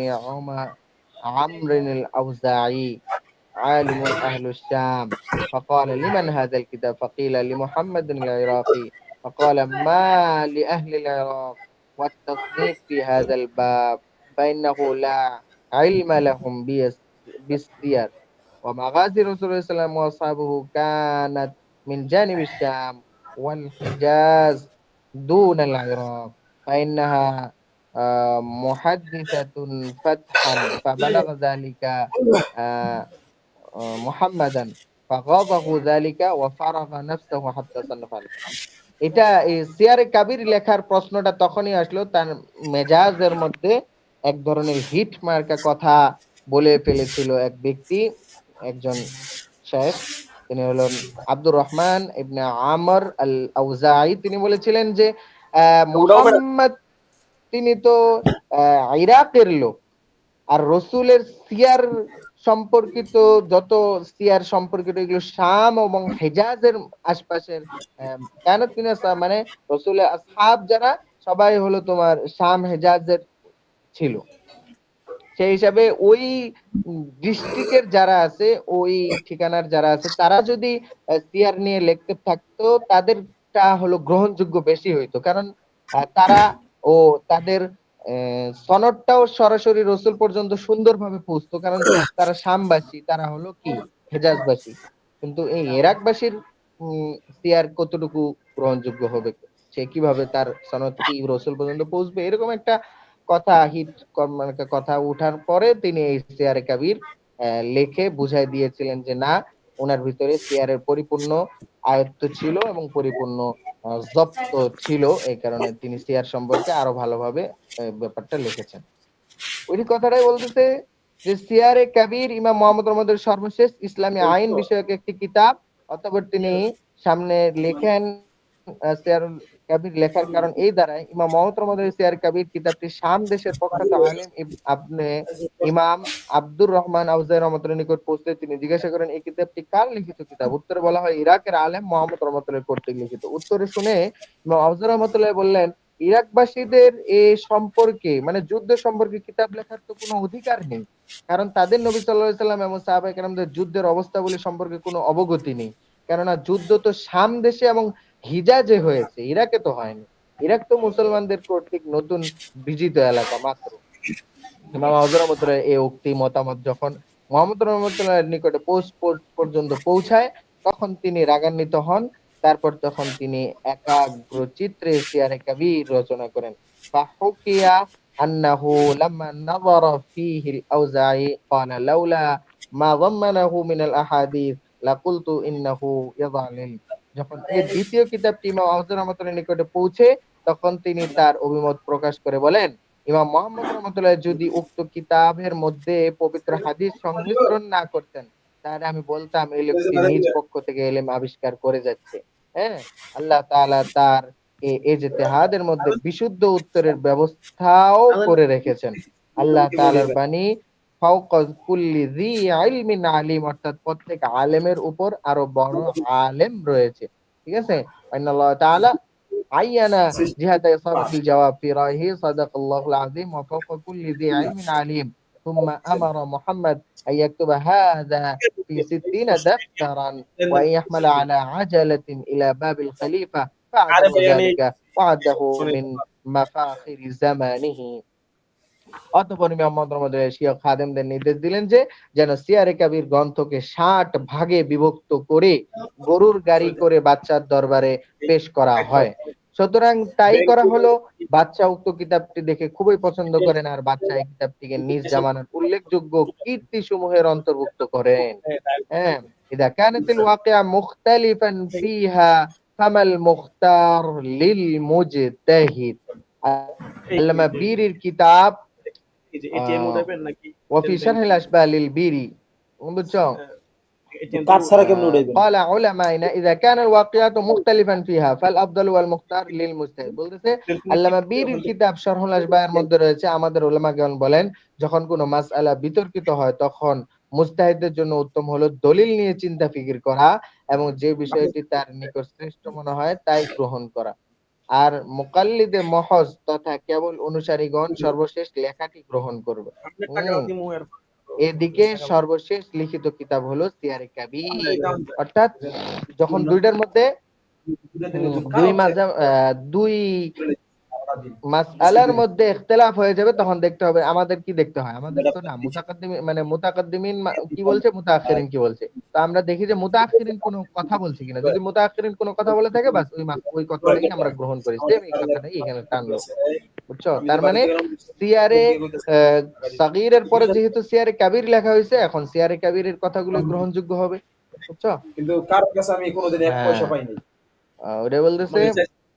عمرو الأوزاعي عالم أهل الشام، فقال لمن هذا الكتاب؟ فقيل لمحمد العراقي، فقال ما لأهل العراق والتصنيف في هذا الباب فإنه لا علم لهم بالسير، ومغازي رسول الله صلى الله عليه وسلم وأصحابه كانت من جانب الشام والحجاز دون العراق، فإنها محدثة فتحا، فبلغ ذلك মুহাম্মাদান ফাগাদাহু যালিকা ওয়া ফারাগা নাফসাহু হাত্তা সান্নাফা। এটা এই সিয়ারে কাবির লেখার প্রশ্নটা তখনই আসলো তার মেজাজের মধ্যে এক ধরনের হিট মার্কা কথা বলে ফেলেছিল এক ব্যক্তি, একজন শেখ। তিনি হলেন আব্দুর রহমান ইবনে আমর আল আউজাঈ। তিনি বলেছিলেন যে মুহাম্মদ তিনি তো ইরাকের লোক, আর রসুলের সিয়ার সম্পর্কিত যত সিয়ার সম্পর্কিত এগুলো শাম এবং হেজাজের আশপাশের মানে রসুলের আসহাব যারা সবাই হলো তোমার শাম হেজাজের ছিল। সেই হিসাবে ওই ডিস্ট্রিক্টের যারা আছে, ওই ঠিকানার যারা আছে, তারা যদি সিয়ার নিয়ে লিখতে থাকতো তাদেরটা হলো গ্রহণযোগ্য বেশি হইতো, কারণ তারা ও তাদের সনদটাও সরাসরি রসুল পর্যন্ত সুন্দরভাবে পৌঁছতো, কারণ তারা শামবাসী, তারা হলো কি হেজাজবাসী। কিন্তু এই ইরাকবাসীর সিয়ার কতটুকু গ্রহণযোগ্য হবে, সে কিভাবে তার সনদ কি রসুল পর্যন্ত পৌঁছবে, এরকম একটা কথা মানে কথা উঠার পরে তিনি এই সিয়ারে কাবির লেখে বুঝাই দিয়েছিলেন যে না, ওনার ভিতরে সিয়ারের পরিপূর্ণ আয়ত্ত ছিল এবং পরিপূর্ণ জব্দ ছিল, এই কারণে তিনি সিয়ার সম্পর্কে আরো ভালোভাবে ব্যাপারটা লিখেছেন। ওই কথাটাই বলতেছে যে সিয়ারে কাবির ইমাম মুহাম্মদ রহমতের সর্বশেষ ইসলামী আইন বিষয়ক একটি কিতাব। অতঃপর তিনি সামনে লেখেন সিয়ারুল কাবির লেখার কারণ এই দ্বারাই ইমাম মুহাম্মদ রহমতের সিয়ার কাবির কিতাবটি শাম দেশের প্রখ্যাত আলেম আপনি ইমাম আব্দুর রহমান আউজাঈ রহমতুল্লাহ নিকট পৌঁছলে তিনি জিজ্ঞাসা করেন এই কিতাবটি কার লিখিত কিতাব? উত্তরে বলা হয় ইরাকের আলেম মুহাম্মদ রহমতুল্লাহ কর্তৃক লিখিত। উত্তরে শুনে ইমাম আউজাঈ রহমতুল্লাহ বললেন, ইরাকবাসীদের এ সম্পর্কে মানে যুদ্ধ সম্পর্কে কিতাব লেখার তো কোনো অধিকার নেই, কারণ তাদের নবী সাল্লাল্লাহু আলাইহি সাল্লাম এবং সাহাবায়ে কেরামদের যুদ্ধের অবস্থাগুলি সম্পর্কে কোনো অবগতি নেই, কেননা যুদ্ধ তো শাম দেশে এবং হিজাজে হয়েছে, ইরাকে তো হয়নি। ইরাক তো মুসলমানদের কর্তৃক নতুন বিজিত এলাকা মাত্র। ইমাম আউজাঈ রহমতুল্লাহ এই উক্তি মতামত যখন মুহাম্মদ রহমতুল্লাহর নিকটে পর্যন্ত পৌঁছায়, তখন তিনি রাগান্বিত হন। তারপর তখন তিনি একাগ্র চিত্রে সিয়ারে কাবীর রচনা করেন। ফাহুকিয়া আন্নাহু লাম্মা নাযারা ফীহি আল-আউজাঈ ক্বালা লাউলা মা যাম্মানাহু মিনাল আহাদিস লাকুলতু ইন্নাহু ইয়াযালিল। যখন এই দ্বিতীয় কিতাবটি ইমাম আউজাঈ রহমতুল্লাহর নিকটে পৌঁছে, তখন তিনি তার অভিমত প্রকাশ করে বলেন, ইমাম মুহাম্মদ রহমতুল্লাহ যদি উক্ত কিতাবের মধ্যে পবিত্র হাদিস সংমিশ্রণ না করতেন, তাহলে আমি বলতাম এই লোকটি নিজ পক্ষ থেকে ইলম আবিষ্কার করে যাচ্ছে। হ্যাঁ, আল্লাহ তাআলা তার এই ইজতিহাদের মধ্যে বিশুদ্ধ উত্তরের ব্যবস্থাও করে রেখেছেন। আল্লাহ তাআলার বাণী ফাওকা কুল্লি যী ইলমিন আলিম, অর্থাৎ প্রত্যেক আলেমের উপর আরো বড় আলেম রয়েছে। ঠিক আছে, আল্লাহ তাআলা আইয়ানা জিহাদ ইসাবাতিল জওয়াব ফি রাহি সাদাকাল্লাহুল আযীম ওয়া ফাওকা কুল্লি যী ইলমিন আলিম থুম্মা আমারা মুহাম্মদ আন ইয়াকতুবা হাযা ফি 60 দাফতারান ওয়া ইয়াহমালা আলা আজালাতিন ইলা বাবিল খলিফা ফা'আদাহু যালিকা ওয়া আদাহু মিন মাফাখিরি জামানিহি। অতঃপর মুহাম্মদ রহমতুল্লাহ শিয়া খাদেমদের নির্দেশ দিলেন যে যেন সিয়ারে কাবির গ্রন্থকে 60 ভাগে বিভক্ত করে গরুর গাড়ি করে বাদশার দরবারে পেশ করা হয়। সুতরাং তাই করা হলো। বাদশা উক্ত কিতাবটি দেখে খুবই পছন্দ করেন, আর বাদশা এই কিতাবটিকে নিজ জামানার উল্লেখযোগ্য কীর্তি সমূহের অন্তর্ভুক্ত করেন। হ্যাঁ, ইদা কানাতিল ওয়াকিআ মুখতালিফান ফিহা ফামাল মুখতার লিল মুজতাহিদ। আল্লামা বীরির কিতাব ওয়াফি শারহিল আশবাহ লিল বীরি, বুঝছো? কাট ছাড়া কেমনে উড়াইবেন? قال علماءنا اذا كان الواقعات مختلفا فيها فالافضل والمختار للمجتهد। বলতেছে আল্লামা বীরির কিতাব শারহুল আশবাহের মধ্যে রয়েছে, আমাদের উলামাগণ বলেন যখন কোনো মাসআলা বিতর্কিত হয় তখন মুজতাহিদের জন্য উত্তম হলো দলিল নিয়ে চিন্তা ফিকির করা এবং যে বিষয়টি তার নিকট শ্রেষ্ঠ মনে হয় তাই গ্রহণ করা, আর মুকাল্লিদে মহজ তথা কেবল অনুসারীগণ সর্বশেষ লেখাটি গ্রহণ করবে। এদিকে সর্বশেষ লিখিত কিতাব হলো সিয়ারে কাবীর। অর্থাৎ যখন দুইটার মধ্যে দুই মাসআলার মধ্যে ইখতিলাফ হয়ে যাবে, তখন দেখতে হবে আমাদের কি দেখতে হয়, আমাদের তো না মুতাকাদ্দিমিন কি বলছে, মুতাআখিরিন কি বলছে। তো আমরা দেখি যে মুতাআখিরিন কোনো কথা বলছে কিনা, যদি মুতাআখিরিন কোনো কথা বলে থাকে বাস ওই কথাটাই আমরা গ্রহণ করি, সেম এই কথাটাই এখানে টানলো, বুঝছো? তার মানে সিয়ারে সাগীরের পরে যেহেতু সিয়ারে কাবীর লেখা হয়েছে, এখন সিয়ারে কাবীরের কথাগুলো গ্রহণযোগ্য হবে, বুঝছো? কিন্তু কার কাছে আমি কোনোদিন এক পয়সা পাই নাই। ওটা বলতেছে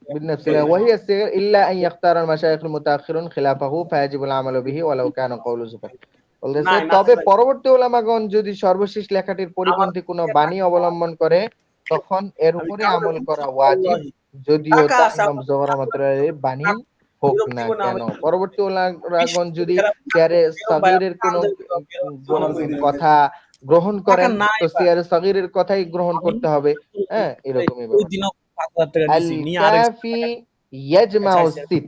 بالنفس وهي الصيغة إلا أن يختار المشايخ المتأخرون خلافه فيجب العمل به ولو كان قول زبر। বলতেছে তবে পরবর্তী উলামাগণ যদি সর্বশেষ লেখাটির পরিপন্থী কোনো বাণী অবলম্বন করে তখন এর উপরে আমল করা ওয়াজিব, যদিও তা ইমাম জোহর রহমাতুল্লাহির বাণী হোক না কেন। পরবর্তী উলামাগণ যদি সিয়ারে সাগীরের কোনো কথা গ্রহণ করেন তো সিয়ারে সাগীরের কথাই গ্রহণ করতে হবে। হ্যাঁ, এরকমই আল কাফি ইয়াজমাউ সিত,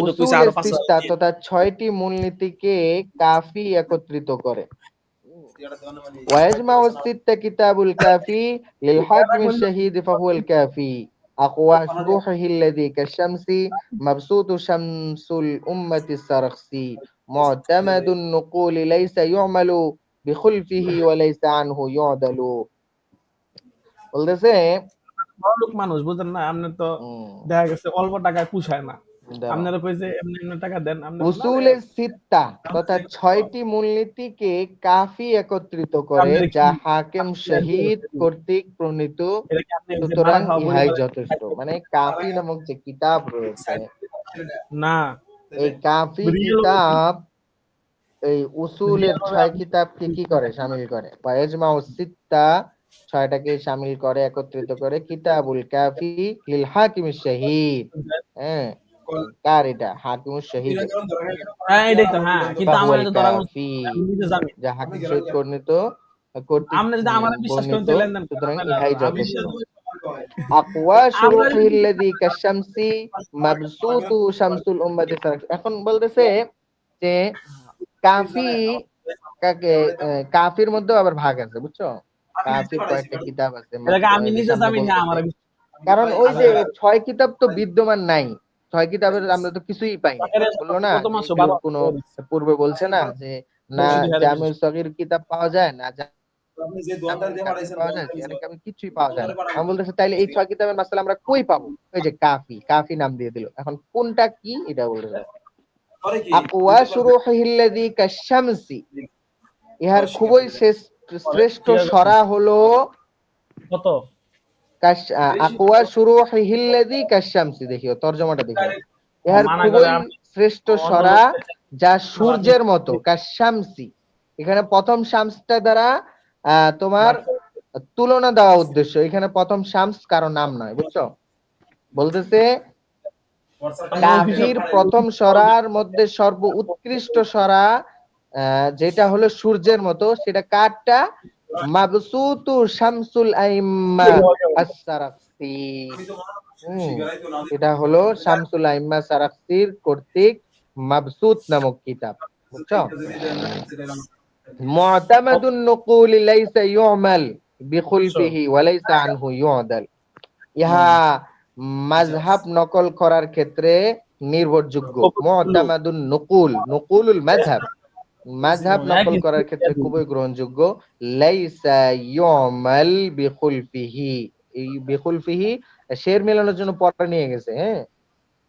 উসুল সিত্তা তথা 6টি মূলনীতিকে কাফি একত্রিত করে। ওয়াজমাউ সিত্তা কিতাবুল কাফি লিল হাকিম শাহীদ ফাহুয়াল কাফি আকওয়া শুরুহিহি আল্লাযী কাশ-শামসি মাবসুতু শামসুল উম্মতি সারখসি মু'তামাদুন নুকুল লাইসা ইউ'মালু বিখুলফিহি ওয়া লাইসা আনহু ইউ'দালু। বলতেছে বড়লোক মানুষ বুঝেন না, আপনি তো দেখা গেছে অল্প টাকায় পুষায় না, আপনারা কইছে এমনি এমনি টাকা দেন। উসুলে সিত্তা তথা 6টি মূলনীতিকে কাফি একত্রিত করে যা হাকিম শহীদ কর্তৃক প্রণীত, সুতরাং ইহাই যথেষ্ট। মানে কাফি নামক যে কিতাব রয়েছে না, এই কাফি কিতাব এই উসুলের 6 কিতাবকে কি করে, শামিল করে। ওয়াজমাউ সিত্তা 6টাকে শামিল করে, একত্রিত করে। কিতাবুল কাফি লিল হাকিম শাহীদ, হ্যাঁ কার এটা, হাকিম শহীদ, হ্যাঁ এটাই তো। হ্যাঁ কিন্তু আমার তো ধরা কাফি যা হাকিম শহীদ কর্ণিত কর্তৃক আপনি যদি আমার বিশ্বাস করেন তাহলে দেন, সুতরাং ইহাই যথেষ্ট। আকওয়া শুরুহিল লাযী কাশ-শামসি মাবসুতু শামসুল উম্মতি সারখসি। এখন বলতেছে যে কাফি কাফির মধ্যেও আবার ভাগ আছে, বুঝছো? কাফির কয়েকটা কিতাব আছে, আমি নিজে জানি না আমার, কারণ ওই যে 6 কিতাব তো বিদ্যমান নাই, 6 কিতাবের আমরা তো কিছুই পাই না, বললো না কোনো পূর্বে বলছে না যে না জামিউল সগীর কিতাব পাওয়া যায় না, আপনি যে দোয়াটা দিয়ে পাঠাইছেন আমি কিছুই পাওয়া যায় না। আমি বলতেছি তাইলে এই 6 কিতাবের মাসআলা আমরা কই পাবো? ওই যে কাফি, কাফি নাম দিয়ে দিল। এখন কোনটা কি এটা বলতে আকওয়া শুরুহিল লাযী কাশ-শামসি, ইহার খুবই শ্রেষ্ঠ সরা হলো কত আকওয়া শুরুহিল লাযী কাশ-শামসি। দেখিও তরজমাটা দেখিও, ইহার খুবই শ্রেষ্ঠ সরা যা সূর্যের মতো, কাশ-শামসি। এখানে প্রথম শামসটা দ্বারা তোমার তুলনা দেওয়া উদ্দেশ্য, এখানে প্রথম শামস কারো নাম নয়, বুঝছো? বলতেছে কাফির প্রথম সরার মধ্যে সর্ব উৎকৃষ্ট সরা যেটা হলো সূর্যের মতো, সেটা কারটা? মাবসুতু শামসুল আইম্মা আস-সারাখসি। এটা হলো শামসুল আইম্মা সারাখসির কর্তৃক মাবসুত নামক কিতাব, বুঝছো? মু'তামাদুন নুকুল লাইসা ইউ'মাল বিখুলফিহি ওয়া লাইসা আনহু ইউ'দাল। ইহা মাযহাব নকল করার ক্ষেত্রে নির্ভরযোগ্য। মু'তামাদুন নুকুল, নুকুলুল মাযহাব, মাযহাব নকল করার ক্ষেত্রে খুবই গ্রহণযোগ্য। লাইসা ইউ'মাল বিখুলফিহি, এই বিখুলফিহি শের মেলানোর জন্য পড়া নিয়ে গেছে। হ্যাঁ,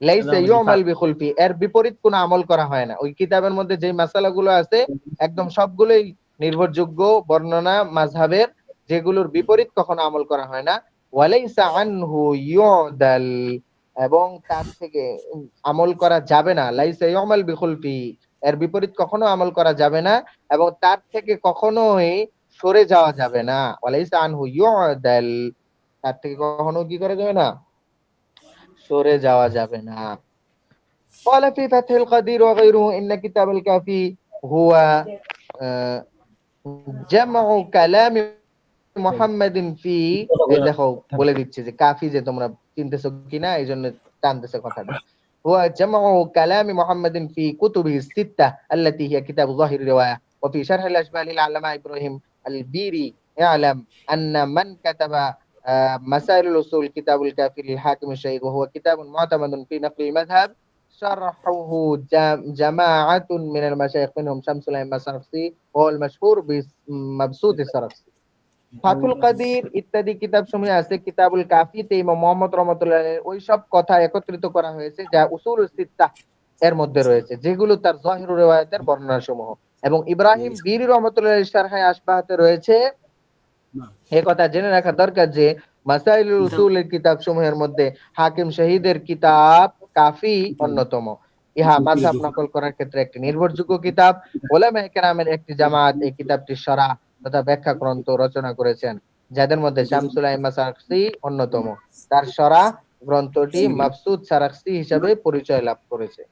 লাইসা ইউ'মাল বিখুলফি, এর বিপরীত কোনো আমল করা হয় না। ওই কিতাবের মধ্যে যে মাসালাগুলো আছে একদম সবগুলোই নির্ভরযোগ্য বর্ণনা মাযহাবের, যেগুলোর বিপরীত কখনো আমল করা হয় না। ওয়ালাইসা আনহু ইউ'দাল, এবং তার থেকে আমল করা যাবে না। লাইসা ইউ'মাল বিখুলফি, এর বিপরীত কখনো আমল করা যাবে না এবং তার থেকে কখনোই সরে যাওয়া যাবে না। ওয়ালাইসা আনহু ইউ'দাল, তার থেকে কখনো কি করা যাবে না, সরে যাওয়া যাবে না। قال في فتح القدير وغيره إن كتاب الكافي هو جمع كلام محمد في, দেখো বলে দিচ্ছি যে কাফি যে তোমরা চিনতেছো কিনা এইজন্য টানতেছে কথাটা। هو جمع كلام محمد في كتبه الستة التي هي كتاب ظاهر الرواية وفي شرح الأشباه للعلامة إبراهيم البيري. اعلم أن من كتب مسائل الأصول كتاب الكافي للحاكم الشهيد وهو كتاب معتمد في نقل المذهب شرحه جماعة من المشايخ منهم شمس الأئمة السرخسي وهو المشهور بمبسوط السرخسي. ফাতুল কাদির ইত্যাদি কিতাব সমূহে আছে কিতাবুল কাফিতে ইমাম মুহাম্মদ রাহমাতুল্লাহ আলাইহি ওই সব কথা একত্রিত করা হয়েছে যা উসুল সিত্তাহ এর মধ্যে রয়েছে, যেগুলো তার যাহিরুর রিওয়ায়াতের বর্ণনা সমূহ, এবং ইব্রাহিম বীরি রাহমাতুল্লাহ আলাইহি শারহে আশবাহাতে রয়েছে। এই কথা জেনে রাখা দরকার যে মাসাইলুল উসুলের কিতাব সমূহের মধ্যে হাকিম শহীদের কিতাব কাফি অন্যতম। ইহা মাযহাব নকল করার ক্ষেত্রে একটি নির্ভরযোগ্য কিতাব। উলামায়ে কেরামের একটি জামাত এই কিতাবটির শরহ তথা ব্যাখ্যা গ্রন্থ রচনা করেছেন, যাদের মধ্যে শামসুল আইম্মা সারাখসি অন্যতম। তার শরহ গ্রন্থটি মাবসুত সারাখসি হিসাবে পরিচয় লাভ করেছে।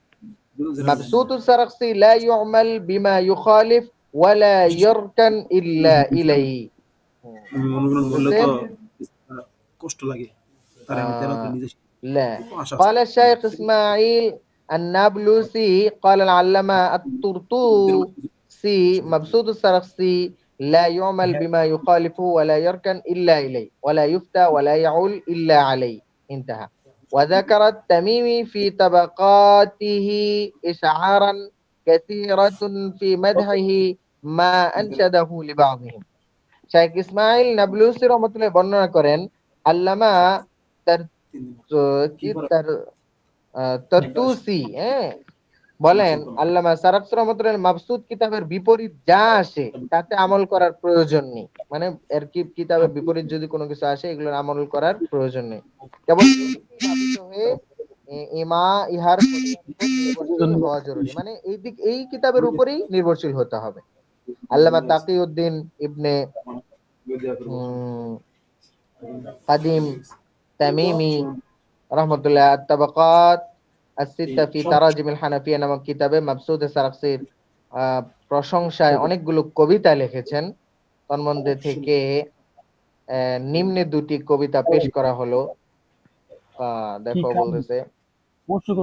মাবসুত সারাখসি লা ইউমাল বিমা ইউখালিফ ওয়া লা ইয়ারকান ইল্লা ইলাইহি। বুঝছেন? কষ্ট লাগে তার আমি তেলাওয়াত নিজে لا قال الشيخ إسماعيل النابلسي قال العلامة الطرطوسي مبسوط السرخسي لا يعمل بما يخالفه ولا يركن إلا إليه ولا يفتى ولا يعول إلا عليه. انتهى. وذكر التميمي في طبقاته إشعارا كثيرة في مدحه ما أنشده لبعضهم. শেখ ইসমাইল নাবলুসি রহমতুল্লাহ বর্ণনা করেন আল্লামা তার কি তার তরতুসি বলেন আল্লামা সারাখসি রহমতুল্লাহ মাবসুত কিতাবের বিপরীত যা আসে তাতে আমল করার প্রয়োজন নেই। মানে এর কি কিতাবের বিপরীত যদি কোনো কিছু আসে এগুলোর আমল করার প্রয়োজন নেই, কেবল হয়ে ইহার নির্ভরশীল হওয়া জরুরি। মানে এই কিতাবের উপরেই নির্ভরশীল হতে হবে। আল্লামা তাকিউদ্দিন ইবনে কাদিম তামিমি রহমতুল্লাহ আত-তাবাকাত আস-সিত্তা ফি তারাজিমিল হানাফিয়া নামক কিতাবে মাবসুত সারাখসির প্রশংসায় অনেকগুলো কবিতা লিখেছেন। তন্মধ্যে থেকে নিম্নে দুটি কবিতা পেশ করা হলো। দেখো বলতেছে,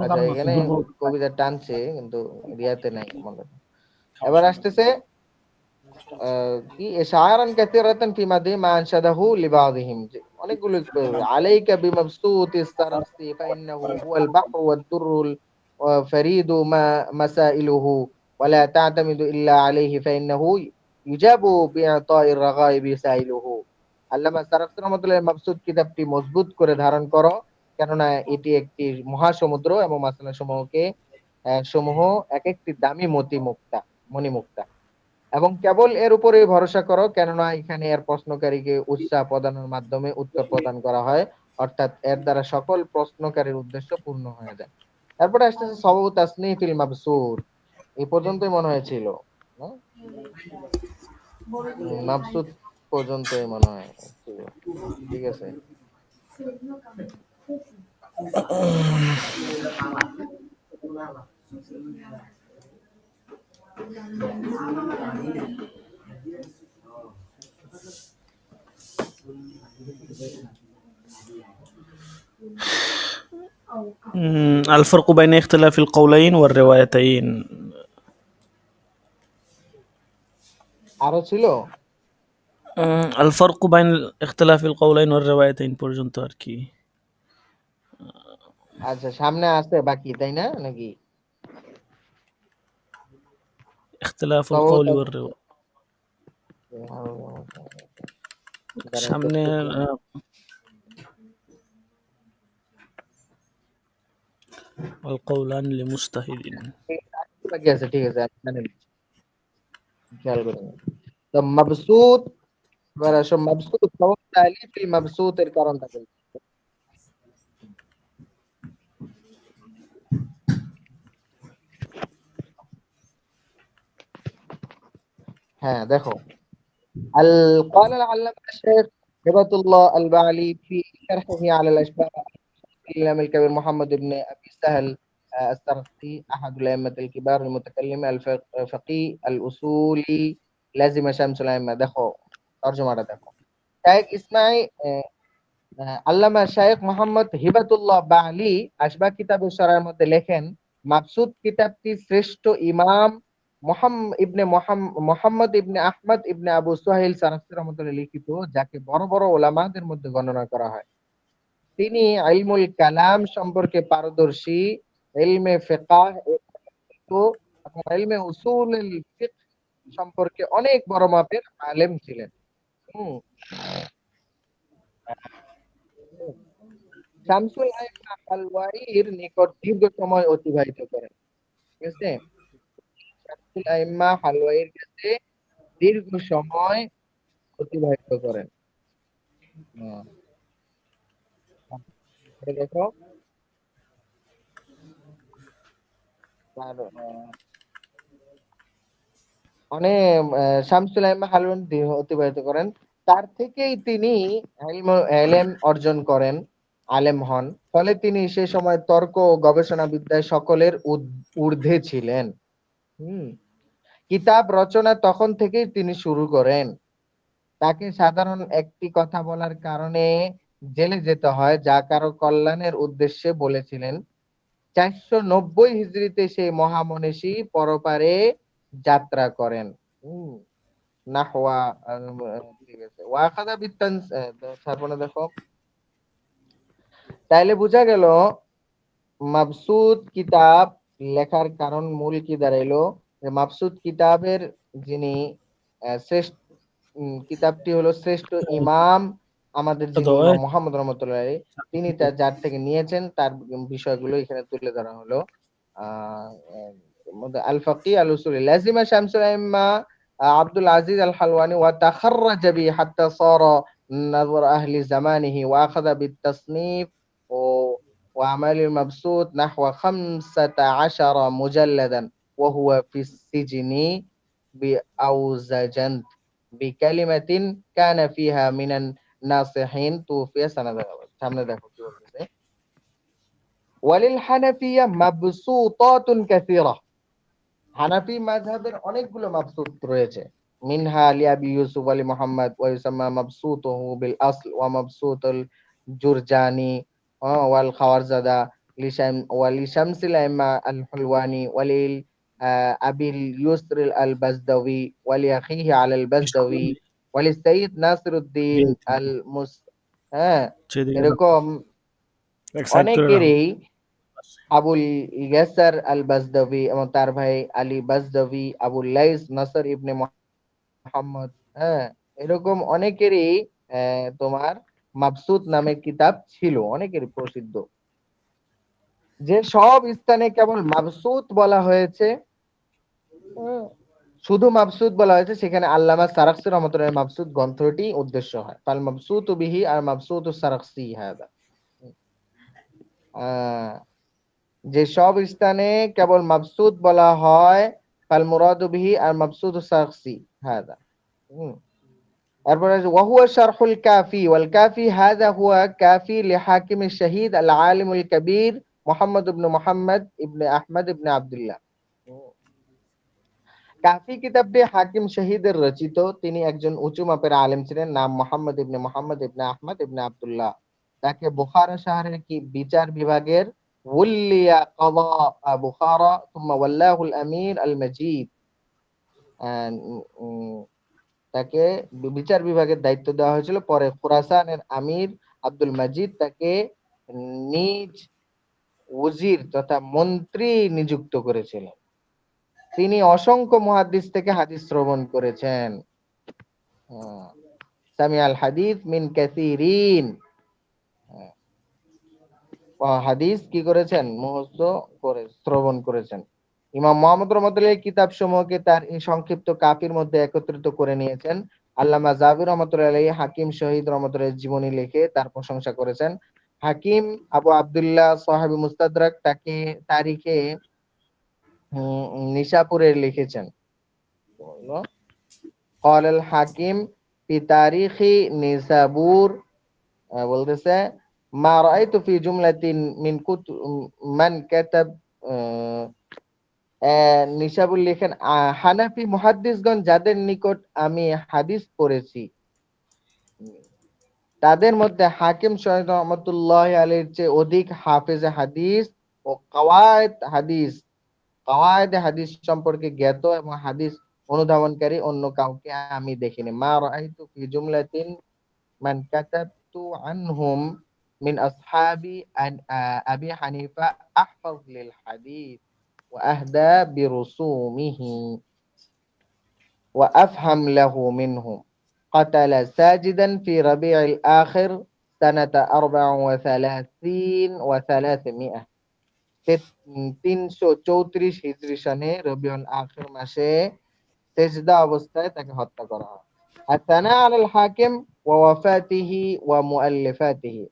আচ্ছা এখানে কবিতা টানছে কিন্তু রিয়াতে নাই মনে। এবার আসতেছে কি ইশআরান কাসীরাতান ফি মাদি মা আনশাদাহু লিবাযিহিম, অনেকগুলো আলাইকা বিমাবসুতিস সারখসি ফাইন্নাহু হুয়াল বাহরু ওয়াদ দুররুল ফারিদু মাসাইলুহু ওয়া লা তা'তামিদু ইল্লা আলাইহি ফাইন্নাহু ইউজাবু বিআতাইর রাগাইবি সাইলুহু। আল্লামা সারখসি রাহমাতুল্লাহ মাবসুত কিতাবটি মজবুত করে ধারণ করো, কেননা এটি একটি মহাসমুদ্র এবং মাসআলা সমূহ এক একটি দামি মণিমুক্তা এবং কেবল এর উপরে ভরসা করো, কেননা এখানে এর প্রশ্নকারীকে উৎসাহ প্রদানের মাধ্যমে উত্তর প্রদান করা হয়, অর্থাৎ এর দ্বারা সকল প্রশ্নকারীর উদ্দেশ্য পূর্ণ হয়ে যায়। তারপরে আসতেছে সবাবু তাসনিফিল মাবসুত, এই পর্যন্তই মনে হয়েছিল মাবসুত পর্যন্তই মনে হয় ছিল। ঠিক আছে, الفرق بين اختلاف القولين والروايتين আরো ছিল الفرق بين اختلاف القولين والروايتين পর্যন্ত আর কি। আচ্ছা সামনে আছে বাকি তাই না নাকি? اختلاف القول والرواية সামনে القولان لمجتهد বাকি আছে। ঠিক আছে খেয়াল করুন। তো মাবসুত মাবসুত সবাব তালিফিল মাবসুতের কারণটা বলছি। হ্যাঁ দেখো قال العلامة الشيخ هبة الله البعلي في شرحه على الأشباه الإمام الكبير محمد بن أبي سهل السرخسي أحد الأئمة الكبار المتكلم الفقيه الأصولي لازم شمس الأئمة। দেখো তরজমাটা দেখো, শেখ ইসমাইল আল্লামা শেখ মোহাম্মদ হিবাতুল্লাহ বালি আশবা কিতাবের শরহের মধ্যে লেখেন মাকসুদ কিতাবটি শ্রেষ্ঠ ইমাম মোহাম্মদ ইবনে আহমদ ইবনে আবু সুহাইল সারাখসি রহমাতুল্লাহ লিখিত, যাকে বড় বড় উলামাদের মধ্যে গণনা করা হয়। তিনি ইলমুল কালাম সম্পর্কে পারদর্শী, ইলমে ফিকহ এবং ইলমে উসুলুল ফিকহ সম্পর্কে অনেক বড় মাপের আলেম ছিলেন। শামসুল আইম্মা হালওয়াইর নিকট দীর্ঘ সময় অতিবাহিত করেন। ঠিক আছে, শামসুল আইম্মা হালওয়াইর কাছে দীর্ঘ সময় অতিবাহিত করেন। দেখো তার মানে শামসুল আইম্মা হালুয়ানি অতিবাহিত করেন। তার থেকেই তিনি এলেম অর্জন করেন, আলেম হন। ফলে তিনি সে সময় তর্ক ও গবেষণা বিদ্যায় সকলের ঊর্ধ্বে ছিলেন। কিতাব রচনা তখন থেকেই তিনি শুরু করেন। তাকে সাধারণ একটি কথা বলার কারণে জেলে যেতে হয়, যা কারো কল্যাণের উদ্দেশ্যে বলেছিলেন। 490 হিজরিতে সেই মহামনীষী পরপারে যাত্রা করেন। নাহওয়া ঠিক আছে, ওয়াখাদা বিত্তান। তারপরে দেখো, তাইলে বোঝা গেল মাবসুত কিতাব লেখার কারণ মূল কি দাঁড়াইলো, যে মাবসুত কিতাবের যিনি শ্রেষ্ঠ কিতাবটি হলো শ্রেষ্ঠ ইমাম আমাদের যিনি ইমাম মুহাম্মদ রাহমাতুল্লাহি আলাইহি, তিনি তার যার থেকে নিয়েছেন তার বিষয়গুলো এখানে তুলে ধরা হলো। আল ফাকি আল উসুলি লাজিমা শামসুল আইম্মা আব্দুল আজিজ আল হালওয়ানি ওয়া তাখাররাজা বি হাত্তা সারা নাযর আহলি জামানিহি ওয়া আখাযা বিত তাসনিফ وأعمال المبسوط نحو 15 مجلدا وهو في السجن بأوزجنت بكلمة كان فيها من الناصحين توفي سنة সামনে দেখো কি বলতেছে وللحنفية مبسوطات كثيرة হানাফি মাযহাবের অনেকগুলো মাবসুত রয়েছে মিনহা লিআবি ইউসুফ আলী মুহাম্মদ ওয়া ইউসাম্মা মাবসুতুহু বিল আসল ওয়া মাবসুতুল জুরজানি ওয়াল খাওয়ারজাদা লিশামসিল আইম্মা আল হুলওয়ানি ওয়ালিল আবিল ইউসর আল বাজদাউই ওয়ালি আখিহি আল আল বাজদাউই ওয়ালি সাইয়্যিদ নাসিরউদ্দিন আল এরকম অনেকেরই আবুল ইয়াসার আল বাজদাবি এবং তার ভাই আলী বাজদাবি, আবুল লাইস নাসর ইবনে মুহাম্মদ, এরকম অনেকেরই তোমার মাবসুত নামে কিতাব ছিল, অনেকেরই প্রসিদ্ধ। যে সব স্থানে কেবল মাবসুত বলা হয়েছে, শুধু মাবসুত বলা হয়েছে, সেখানে আল্লামা সারাখসি রাহমাতুল্লাহ মাবসুত গ্রন্থটি উদ্দেশ্য হয়। ফাল মাবসুতু বিহি আর মাবসুতু সারাখসি হাদা। যে সব স্থানে কেবল মাবসুত বলা হয়, ফাল মুরাদু বিহি আর মাবসুতু সারাখসি হাদা। তারপরে ওয়া হুয়া শারহুল কাফি ওয়াল কাফি হাদা হুয়া কাফি লিহাকিম আশ-শাহীদ আল আলিমুল কবীর মুহাম্মদ ইবনে মুহাম্মদ ইবনে আহমদ ইবনে আব্দুল্লাহ। কাফি কিতাবটি হাকিম শহীদের রচিত। তিনি একজন উঁচু মাপের আলেম ছিলেন, নাম মুহাম্মদ ইবনে মুহাম্মদ ইবনে আহমদ ইবনে আব্দুল্লাহ। তাকে বুখারা শহরের কি বিচার বিভাগের ওয়াল্লিয়া কাযা বুখারা থুম্মা ওয়াল্লাহুল আমির আল মাজিদ, তাকে বিচার বিভাগের দায়িত্ব দেওয়া হয়েছিল। পরে খুরাসানের আমির আব্দুল মাজিদ তাকে নিজ ওজির তথা মন্ত্রী নিযুক্ত করেছিলেন। তিনি অসংখ্য মুহাদ্দিস থেকে হাদিস শ্রবণ করেছেন। সামিআল হাদিস মিন কাসিরিন, হাদিস কি করেছেন, মুখস্থ করে শ্রবণ করেছেন। ইমাম মুহাম্মদ রাহমাতুল্লাহ কিতাব সমূহকে তার এই সংক্ষিপ্ত কাফির মধ্যে একত্রিত করে নিয়েছেন। আল্লামা জাবির রাহমাতুল্লাহ আলাইহি হাকিম শহীদ রাহমাতুল্লাহ জীবনী লিখে তার প্রশংসা করেছেন। হাকিম আবু আব্দুল্লাহ সাহাবী মুস্তাদরাক তাকে তারিখে নিশাপুরে লিখেছেন। قال الحاكم في تاريخ নিসাবুর বলতেছে মা রাআইতু ফি জুমলাতিন মিন কুতুব মান কাতাব। নিশাবুর লেখেন হানাফি মুহাদ্দিসগণ যাদের নিকট আমি হাদিস পড়েছি তাদের মধ্যে হাকিম শহীদ রহমাতুল্লাহ আলাইহির চেয়ে অধিক হাফেজ হাদিস ও কাওয়ায়েদ হাদিস সম্পর্কে জ্ঞাত এবং হাদিস অনুধাবনকারী অন্য কাউকে আমি দেখিনি। মা রাআইতু ফি জুমলাতিন মান কাতাবতু আনহুম মিন আসহাবি আবি হানিফা আহফাজ লিল হাদিস ওয়া আহদা বিরুসুমিহি ওয়া আফহাম লাহু মিনহুম। قتل ساجدا في ربيع الآخر سنة 34 و300 334 হিজরি সনে রবিউল আখির মাসে সেজদা অবস্থায় তাকে হত্যা করা হয়। আতানা আলাল হাকিম ওয়া ওয়াফাতিহি ওয়া মুআল্লিফাতিহি,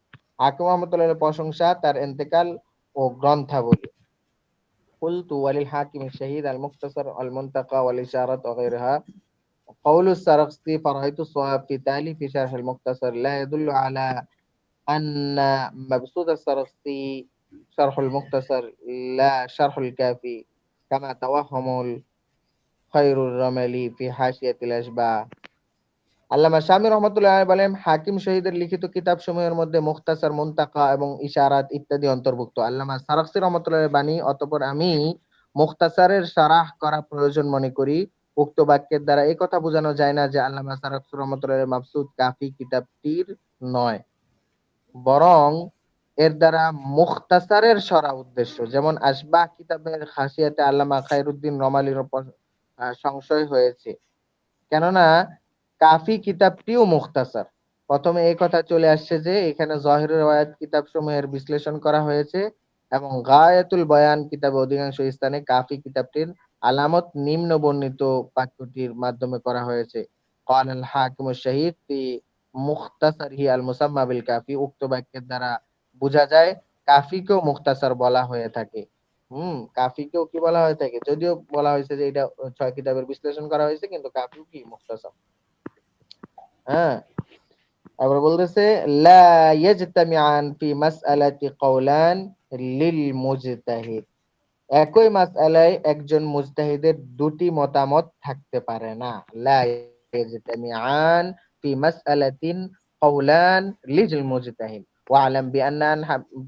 হাকিম রাহমাতুল্লাহ প্রশংসা তার ইন্তেকাল ও গ্রন্থাবলী। قلت وللحاكم الشهيد المختصر المنتقى والإشارات وغيرها. قول السرخسي فرأيت الصواب في تالي في شرح المختصر لا يدل على أن مبسوط السرخسي شرح المختصر لا شرح الكافي كما توهم خير الرملي في حاشية الأشباع. আল্লামা শামী রহমতুল্লাহ আলাইহি বলেন, হাকিম শহীদের লিখিত কিতাবসমূহের মধ্যে মুখতাসার, মুনতাকা এবং ইশারাত ইত্যাদি অন্তর্ভুক্ত। আল্লামা সারাখসি রহমতুল্লাহ আলাইহির বাণী, অতঃপর আমি মুখতাসারের শারাহ করা প্রয়োজন মনে করি। উক্ত বাক্যের দ্বারা এই কথা বোঝানো যায় না যে আল্লামা সারাখসি রহমতুল্লাহ আলাইহির মাবসুত কাফি কিতাবটির নয়, বরং এর দ্বারা মুখতাসারের সরা উদ্দেশ্য। যেমন আশবাহ কিতাবের খাসিয়াতে আল্লামা খায়রুদ্দিন রমালির উপর সংশয় হয়েছে, কেননা কাফি কিতাবটিও মুখতাসার। প্রথমে এই কথা চলে আসছে যে এখানে জহির রওয়ায়াত কিতাব সমূহের বিশ্লেষণ করা হয়েছে এবং গায়াতুল বয়ান কিতাবে অধিকাংশ স্থানে কাফি কিতাবটির আলামত নিম্ন বর্ণিত বাক্যটির মাধ্যমে করা হয়েছে। قال الحاكم الشهيد في মুখতাসারহি আল মুসাম্মা বিল কাফি, উক্ত বাক্যের দ্বারা বোঝা যায় কাফিকেও মুখতাসার বলা হয়ে থাকে। কাফিকেও কি বলা হয়ে থাকে, যদিও বলা হয়েছে যে এটা 6 কিতাবের বিশ্লেষণ করা হয়েছে, কিন্তু কাফিও কি মুখতাসার। হ্যাঁ, আবার বলতেছে লা ইয়াজতামিআন ফি মাসআলাতি কওলান লিল মুজতাহিদ, একই মাসআলায় একজন মুজতাহিদের দুটি মতামত থাকতে পারে না। লা ইয়াজতামিআন ফি মাসআলাতিন কওলান লিল মুজতাহিদ ওয়া'লাম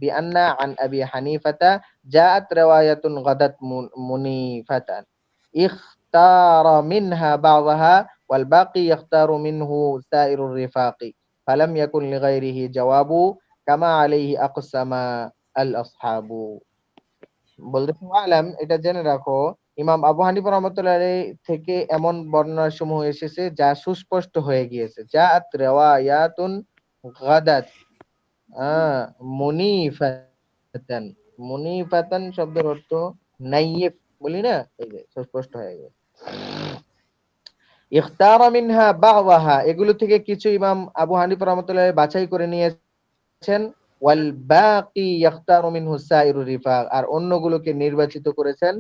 বিআন্না আন আবি হানিফাতা জাআত riwayatun ghadat munifatan ikhtara minha ba'daha wal baqi yakhtaru minhu sa'irur rifaqi falam yakun li ghairihi jawabu kama alayhi aqsama al ashabu। বলতেছে আলাম, এটা জেনে রাখো, ইমাম আবু হানিফা রহমতুল্লাহ আলাইহি থেকে এমন বর্ণনা সমূহ এসেছে যা সুস্পষ্ট হয়ে গিয়েছে। জাআত রিওয়ায়াতুন গাদাত মুনিফাতান, মুনিফাতান শব্দের অর্থ নাইয়িফ, বলি না, এই যে সুস্পষ্ট হয়ে গেছে। ইখতারা মিনহা বা'দাহা, এগুলো থেকে কিছু ইমাম আবু হানিফা রাহমাতুল্লাহ আলাইহি বাছাই করে নিয়েছেন। ওয়াল বাকি ইখতারু মিনহু সাইরুর রিফাক, আর অন্যগুলোকে নির্বাচিত করেছেন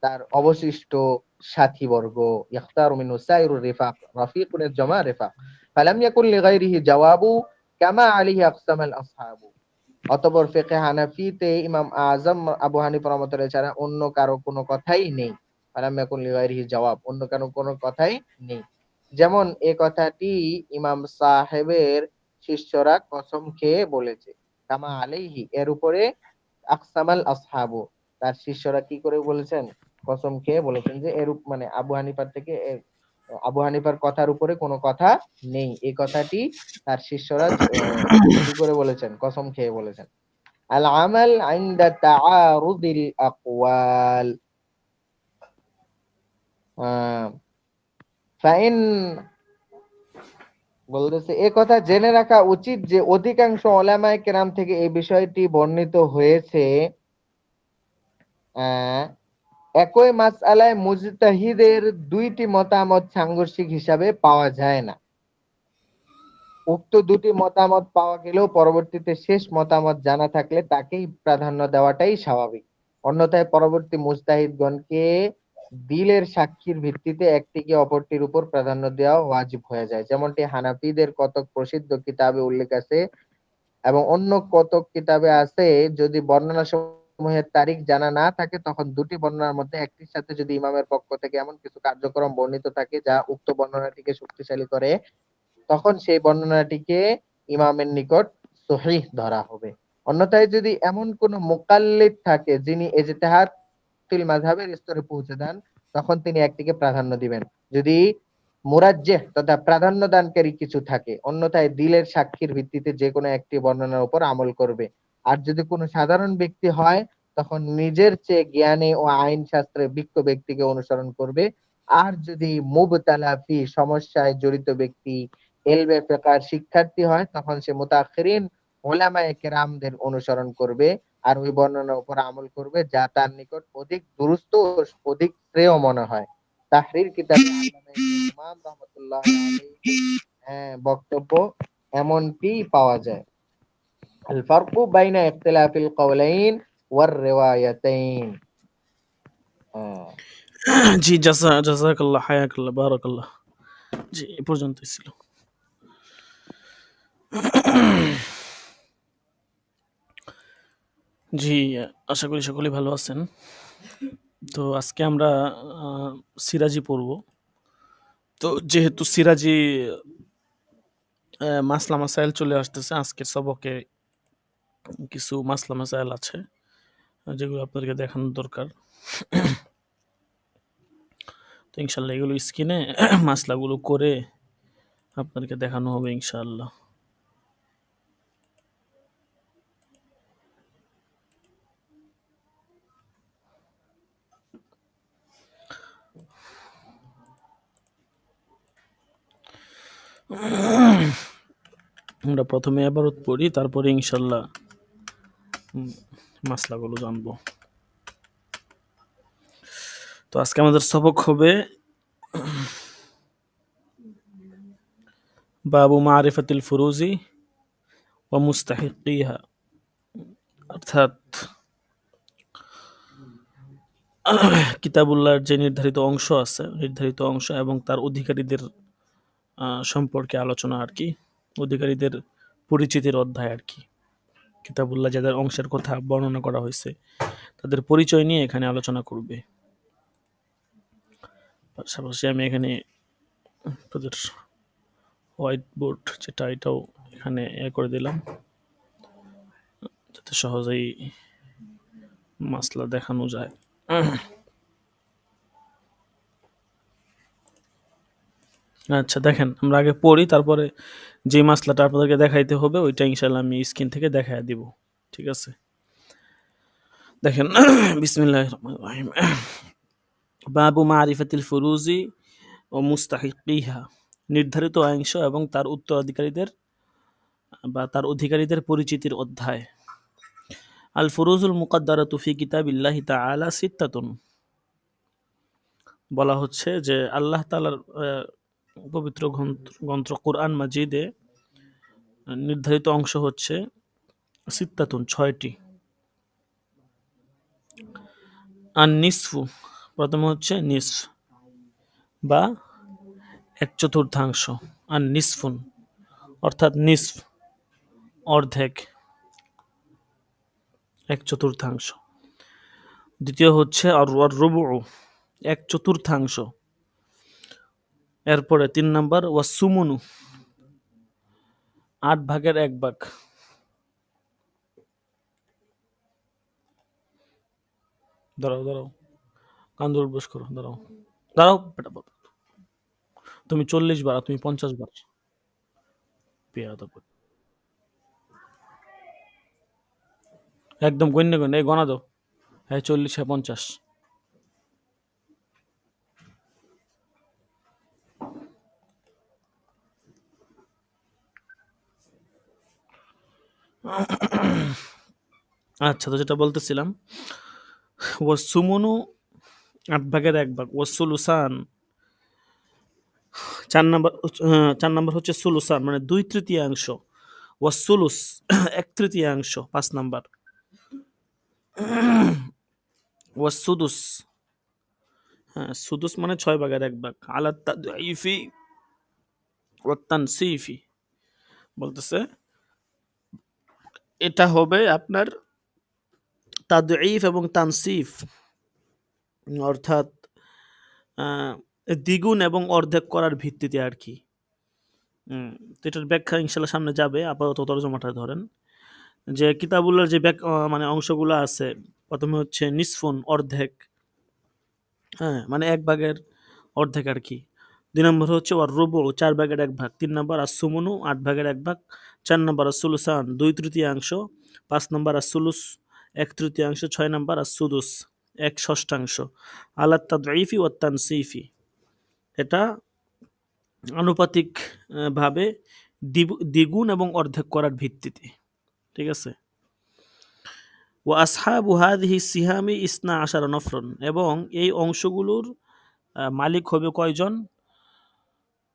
তার অবশিষ্ট সাথীবর্গ। ইখতারু মিনহু সাইরুর রিফাক, রাফিকুনের জামা রিফাক। ফালাম ইয়াকুল লিগাইরিহি জাওয়াবু কামা আলাইহি আকসামাল আসহাবু, অতঃপর ফিকহে হানাফিতে ইমাম আযম আবু হানিফা রাহমাতুল্লাহ ছাড়া অন্য কারো কোনো কথাই নেই। ফালাম ইয়াকুল লিগাইরিহি জওয়াব, অন্য কারো কোনো কথাই নেই। যেমন এই কথাটি ইমাম সাহেবের শিষ্যরা কসম খেয়ে বলেছে। কামা আলাইহি, এর উপরে আকসামাল আসহাবু, তার শিষ্যরা কি করে বলেছেন, কসম খেয়ে বলেছেন যে এর মানে আবু হানিফার থেকে আবু হানিফার কথার উপরে কোনো কথা নেই, এই কথাটি তার শিষ্যরা কি করে বলেছেন, কসম খেয়ে বলেছেন। আল আমাল ইনদা তাআরুদিল আকওয়াল, ফাইন, বলতেছে এ কথা জেনে রাখা উচিত যে অধিকাংশ উলামায়ে কেরাম থেকে এই বিষয়টি বর্ণিত হয়েছে, একই মাসআলায় মুজতাহিদের দুইটি মতামত সাংঘর্ষিক হিসাবে পাওয়া যায় না। উক্ত দুটি মতামত পাওয়া গেলেও পরবর্তীতে শেষ মতামত জানা থাকলে তাকেই প্রাধান্য দেওয়াটাই স্বাভাবিক। অন্যথায় পরবর্তী মুজতাহিদগণকে দিলের সাক্ষীর ভিত্তিতে একটিকে অপরটির উপর প্রাধান্য দেওয়া ওয়াজিব হয়ে যায়। যেমনটি হানাফিদের কতক প্রসিদ্ধ কিতাবে উল্লেখ আছে এবং অন্য কতক কিতাবে আছে, যদি বর্ণনা সমূহের তারিখ জানা না থাকে তখন দুটি বর্ণনার মধ্যে একটির সাথে যদি ইমামের পক্ষ থেকে এমন কিছু কার্যক্রম বর্ণিত থাকে যা উক্ত বর্ণনাটিকে শক্তিশালী করে, তখন সেই বর্ণনাটিকে ইমামের নিকট সহিহ ধরা হবে। অন্যথায় যদি এমন কোন মুকাল্লিদ থাকে যিনি ইজতিহাদ ফিল মাযহাবের স্তরে পৌঁছে দেন, তখন তিনি একটিকে প্রাধান্য দিবেন যদি মুরাজ্জিহ তথা প্রাধান্য দানকারী কিছু থাকে। অন্যথায় দিলের সাক্ষীর ভিত্তিতে যে কোনো একটি বর্ণনার উপর আমল করবে। আর যদি কোনো সাধারণ ব্যক্তি হয় তখন নিজের চেয়ে জ্ঞানে ও আইন শাস্ত্রে বিজ্ঞ ব্যক্তিকে অনুসরণ করবে। আর যদি মুবতালা ফি, সমস্যায় জড়িত ব্যক্তি, ইলমে ফিকহের শিক্ষার্থী হয়, তখন সে মুতাআখিরিন উলামায়ে কেরামদের অনুসরণ করবে আর ওই বর্ণনার উপর আমল করবে যা তার নিকট অধিক দুরুস্ত ও অধিক শ্রেয় মনে হয়। তাহরির কিতাবে আল্লামা ইমাম রাহমাতুল্লাহি আলাইহি বক্তব্য এমনটি পাওয়া যায়। আল ফারকু বাইনা ইখতিলাফিল কওলাইন ওয়ার রিওয়ায়াতাইন, জি জাযাকাল্লাহ হায়াকাল্লাহ বারাকাল্লাহ। জি এ পর্যন্তই ছিল। জি আশা করি সকলেই ভালো আছেন। তো আজকে আমরা সিরাজি পড়ব। তো যেহেতু সিরাজি মাসলা মাসাইল চলে আসতেছে, আজকের সবকে কিছু মাসলা মাসাইল আছে যেগুলো আপনাদেরকে দেখানোর দরকার। তো ইনশাল্লাহ এগুলো স্ক্রিনে মাসলাগুলো করে আপনাদেরকে দেখানো হবে ইনশাআল্লাহ। আমরা প্রথমে ইবারত পড়ি, তারপরে ইনশাল্লাহ মাসলাগুলো জানবো। তো আজকে আমাদের সবক হবে বাবু মারিফাতিল ফুরুজি ওয়া মুস্তাহিকিহা, অর্থাৎ কিতাবুল্লাহর যে নির্ধারিত অংশ আছে, নির্ধারিত অংশ এবং তার অধিকারীদের সম্পর্কে আলোচনা আর কি, অধিকারীদের পরিচিতির অধ্যায় আর কি। কিতাবুল্লাহ যাদের অংশের কথা বর্ণনা করা হয়েছে তাদের পরিচয় নিয়ে এখানে আলোচনা করবে। পাশাপাশি আমি এখানে তাদের হোয়াইট বোর্ড যেটা, এটাও এখানে করে দিলাম যাতে সহজেই মাসলা দেখানো যায়। আচ্ছা দেখেন, আমরা আগে পড়ি, তারপরে যে মাসলাটা আপনাদেরকে দেখাইতে হবে ওইটা ইনশাআল্লাহ আমি স্ক্রিন থেকে দেখায় দিব, ঠিক আছে? দেখেন বিসমিল্লাহির রহমানির রহিম। বাবু মারিফাতিল ফুরুজি ও মুস্তাহিকিহা, নির্ধারিত অংশ এবং তার উত্তরাধিকারীদের বা তার অধিকারীদের পরিচিতির অধ্যায়। আল ফুরুজুল মুকাদ্দারাতু ফি কিতাবিল্লাহি তাআলা সিত্তাতুন, বলা হচ্ছে যে আল্লাহ তাআলার পবিত্র গ্রন্থ কোরআন মাজিদে নির্ধারিত অংশ হচ্ছে সিত্তাতুন, 6টি। আর নিসফু, প্রথমে হচ্ছে নিসফ বা 1/4, আর নিসফুন অর্থাৎ নিসফ অর্ধেক, 1/4। দ্বিতীয় হচ্ছে আর রুবু, 1/4। এরপরে 3 নাম্বার ওয়াসুমুনু, 8/1 দাঁড়াও কান্দুর বস করো, দাঁড়াও বেটা বাবা, তুমি 40 বার, তুমি 50 বার পেয়াদব, একদম গণ্য এই গণা দাও, হ্যাঁ 40, হ্যাঁ 50। আচ্ছা, তো যেটা বলতেছিলাম, ওয়াসুমুনু 8/1, ওয়াসুলুসান 4 নাম্বার হচ্ছে সুলুসান মানে 2/3, ওয়াসুলুস 1/3, 5 নাম্বার। ওয়াসুদুস, হ্যাঁ সুদুস মানে 6/1, আলা তাদঈফি ওয়া তানসিফি, বলতেছে এটা হবে আপনার তাদঈফ এবং তানসিফ, অর্থাৎ দ্বিগুণ এবং অর্ধেক করার ভিত্তিতে আর কি। তো এটার ব্যাখ্যা ইনশাল্লাহ সামনে যাবে, আপাতত তর্জমাটা ধরেন যে কিতাবুল্লাহর যে মানে অংশগুলো আছে, প্রথমে হচ্ছে নিসফুন অর্ধেক, হ্যাঁ মানে 1/1 অর্ধেক আর কি। 2 নম্বর হচ্ছে ওয়ার রুবু 4/1, 3 নম্বর আসুমুনু 8/1, 4 নম্বর আসুলুসান 2/3, 5 নম্বর আসুলুস 1/3, 6 নম্বর আসুদুস 1/6, আলা তাদঈফি ওয়া তানসিফি, এটা আনুপাতিক ভাবে দ্বিগুণ এবং অর্ধেক করার ভিত্তিতে, ঠিক আছে? ওয়া আসহাবু হাযিহি সিহামি 12 নফরন, এবং এই অংশগুলোর মালিক হবে কয়জন?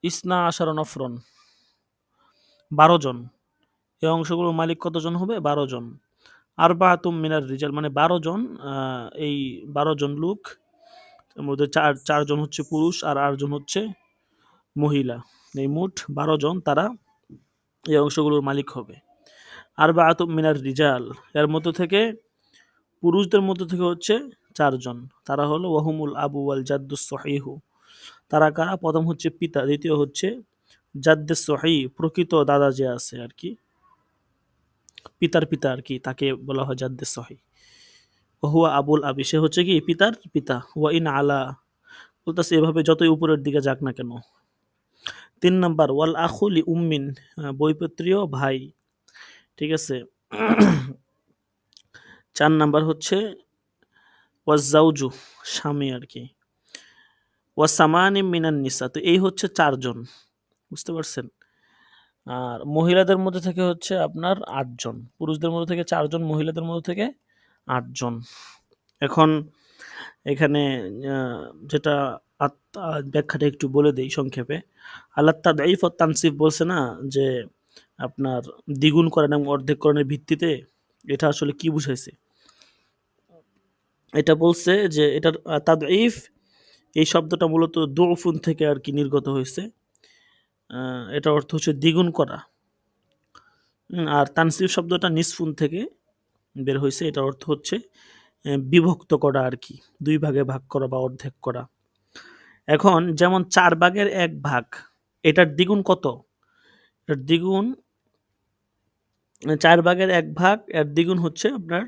12 নফরন, 12 জন। এই অংশগুলোর মালিক কতজন হবে? 12 জন। আরবাতুম মিনার রিজাল, মানে 12 জন, এই 12 জন লোক এর মধ্যে চারজন হচ্ছে পুরুষ আর 8জন হচ্ছে মহিলা। এই মোট 12 জন তারা এই অংশগুলোর মালিক হবে। আরবাআতু মিনার রিজাল, এর মধ্য থেকে পুরুষদের মধ্য থেকে হচ্ছে 4 জন, তারা হলো ওয়াহুমুল আবু ওয়াল জাদ্দুস সহিহু, তারা কারা? প্রথম হচ্ছে পিতা, দ্বিতীয় হচ্ছে জাদ্দুস সহি, প্রকৃত দাদা যে আছে আর কি, পিতার পিতা আর কি, তাকে বলা হয় জাদ্দুস সহি। ওহুয়া আবুল আবি, সে হচ্ছে কি পিতার পিতা। ওয়া ইন আলা, বলতেছে এভাবে যতই উপরের দিকে যাক না কেন। 3 নাম্বার ওয়াল আখুলি উম্মিন, বৈপত্রীয় ভাই, ঠিক আছে। 4 নাম্বার হচ্ছে ওয়াজ্জাউজু, স্বামী আর কি। ওয়াসামানি মিনান নিসা, তো এই হচ্ছে 4 জন, বুঝতে পারছেন। আর মহিলাদের মধ্যে থেকে হচ্ছে আপনার 8 জন, পুরুষদের মধ্যে থেকে 4 জন, মহিলাদের মধ্যে থেকে 8 জন। এখন এখানে যেটা ব্যাখ্যাটা একটু বলে দেই সংক্ষেপে। আল্লাহ তাদাইফ ও তানসিফ বলছে না যে আপনার দ্বিগুণ করেন এবং অর্ধেককরণের ভিত্তিতে, এটা আসলে কি বুঝাইছে? এটা বলছে যে এটার তাদঈফ, এই শব্দটা মূলত দুফুন থেকে আর কি নির্গত হয়েছে। এটা অর্থ হচ্ছে দ্বিগুণ করা। আর তানসিফ শব্দটা নিসফুন থেকে বের হয়েছে, এটা অর্থ হচ্ছে বিভক্ত করা আর কি, 2 ভাগে ভাগ করা বা অর্ধেক করা। এখন যেমন 4 ভাগের 1 ভাগ, এটার দ্বিগুণ কত? এর দ্বিগুণ 4 ভাগের 1 ভাগ, এর দ্বিগুণ হচ্ছে আপনার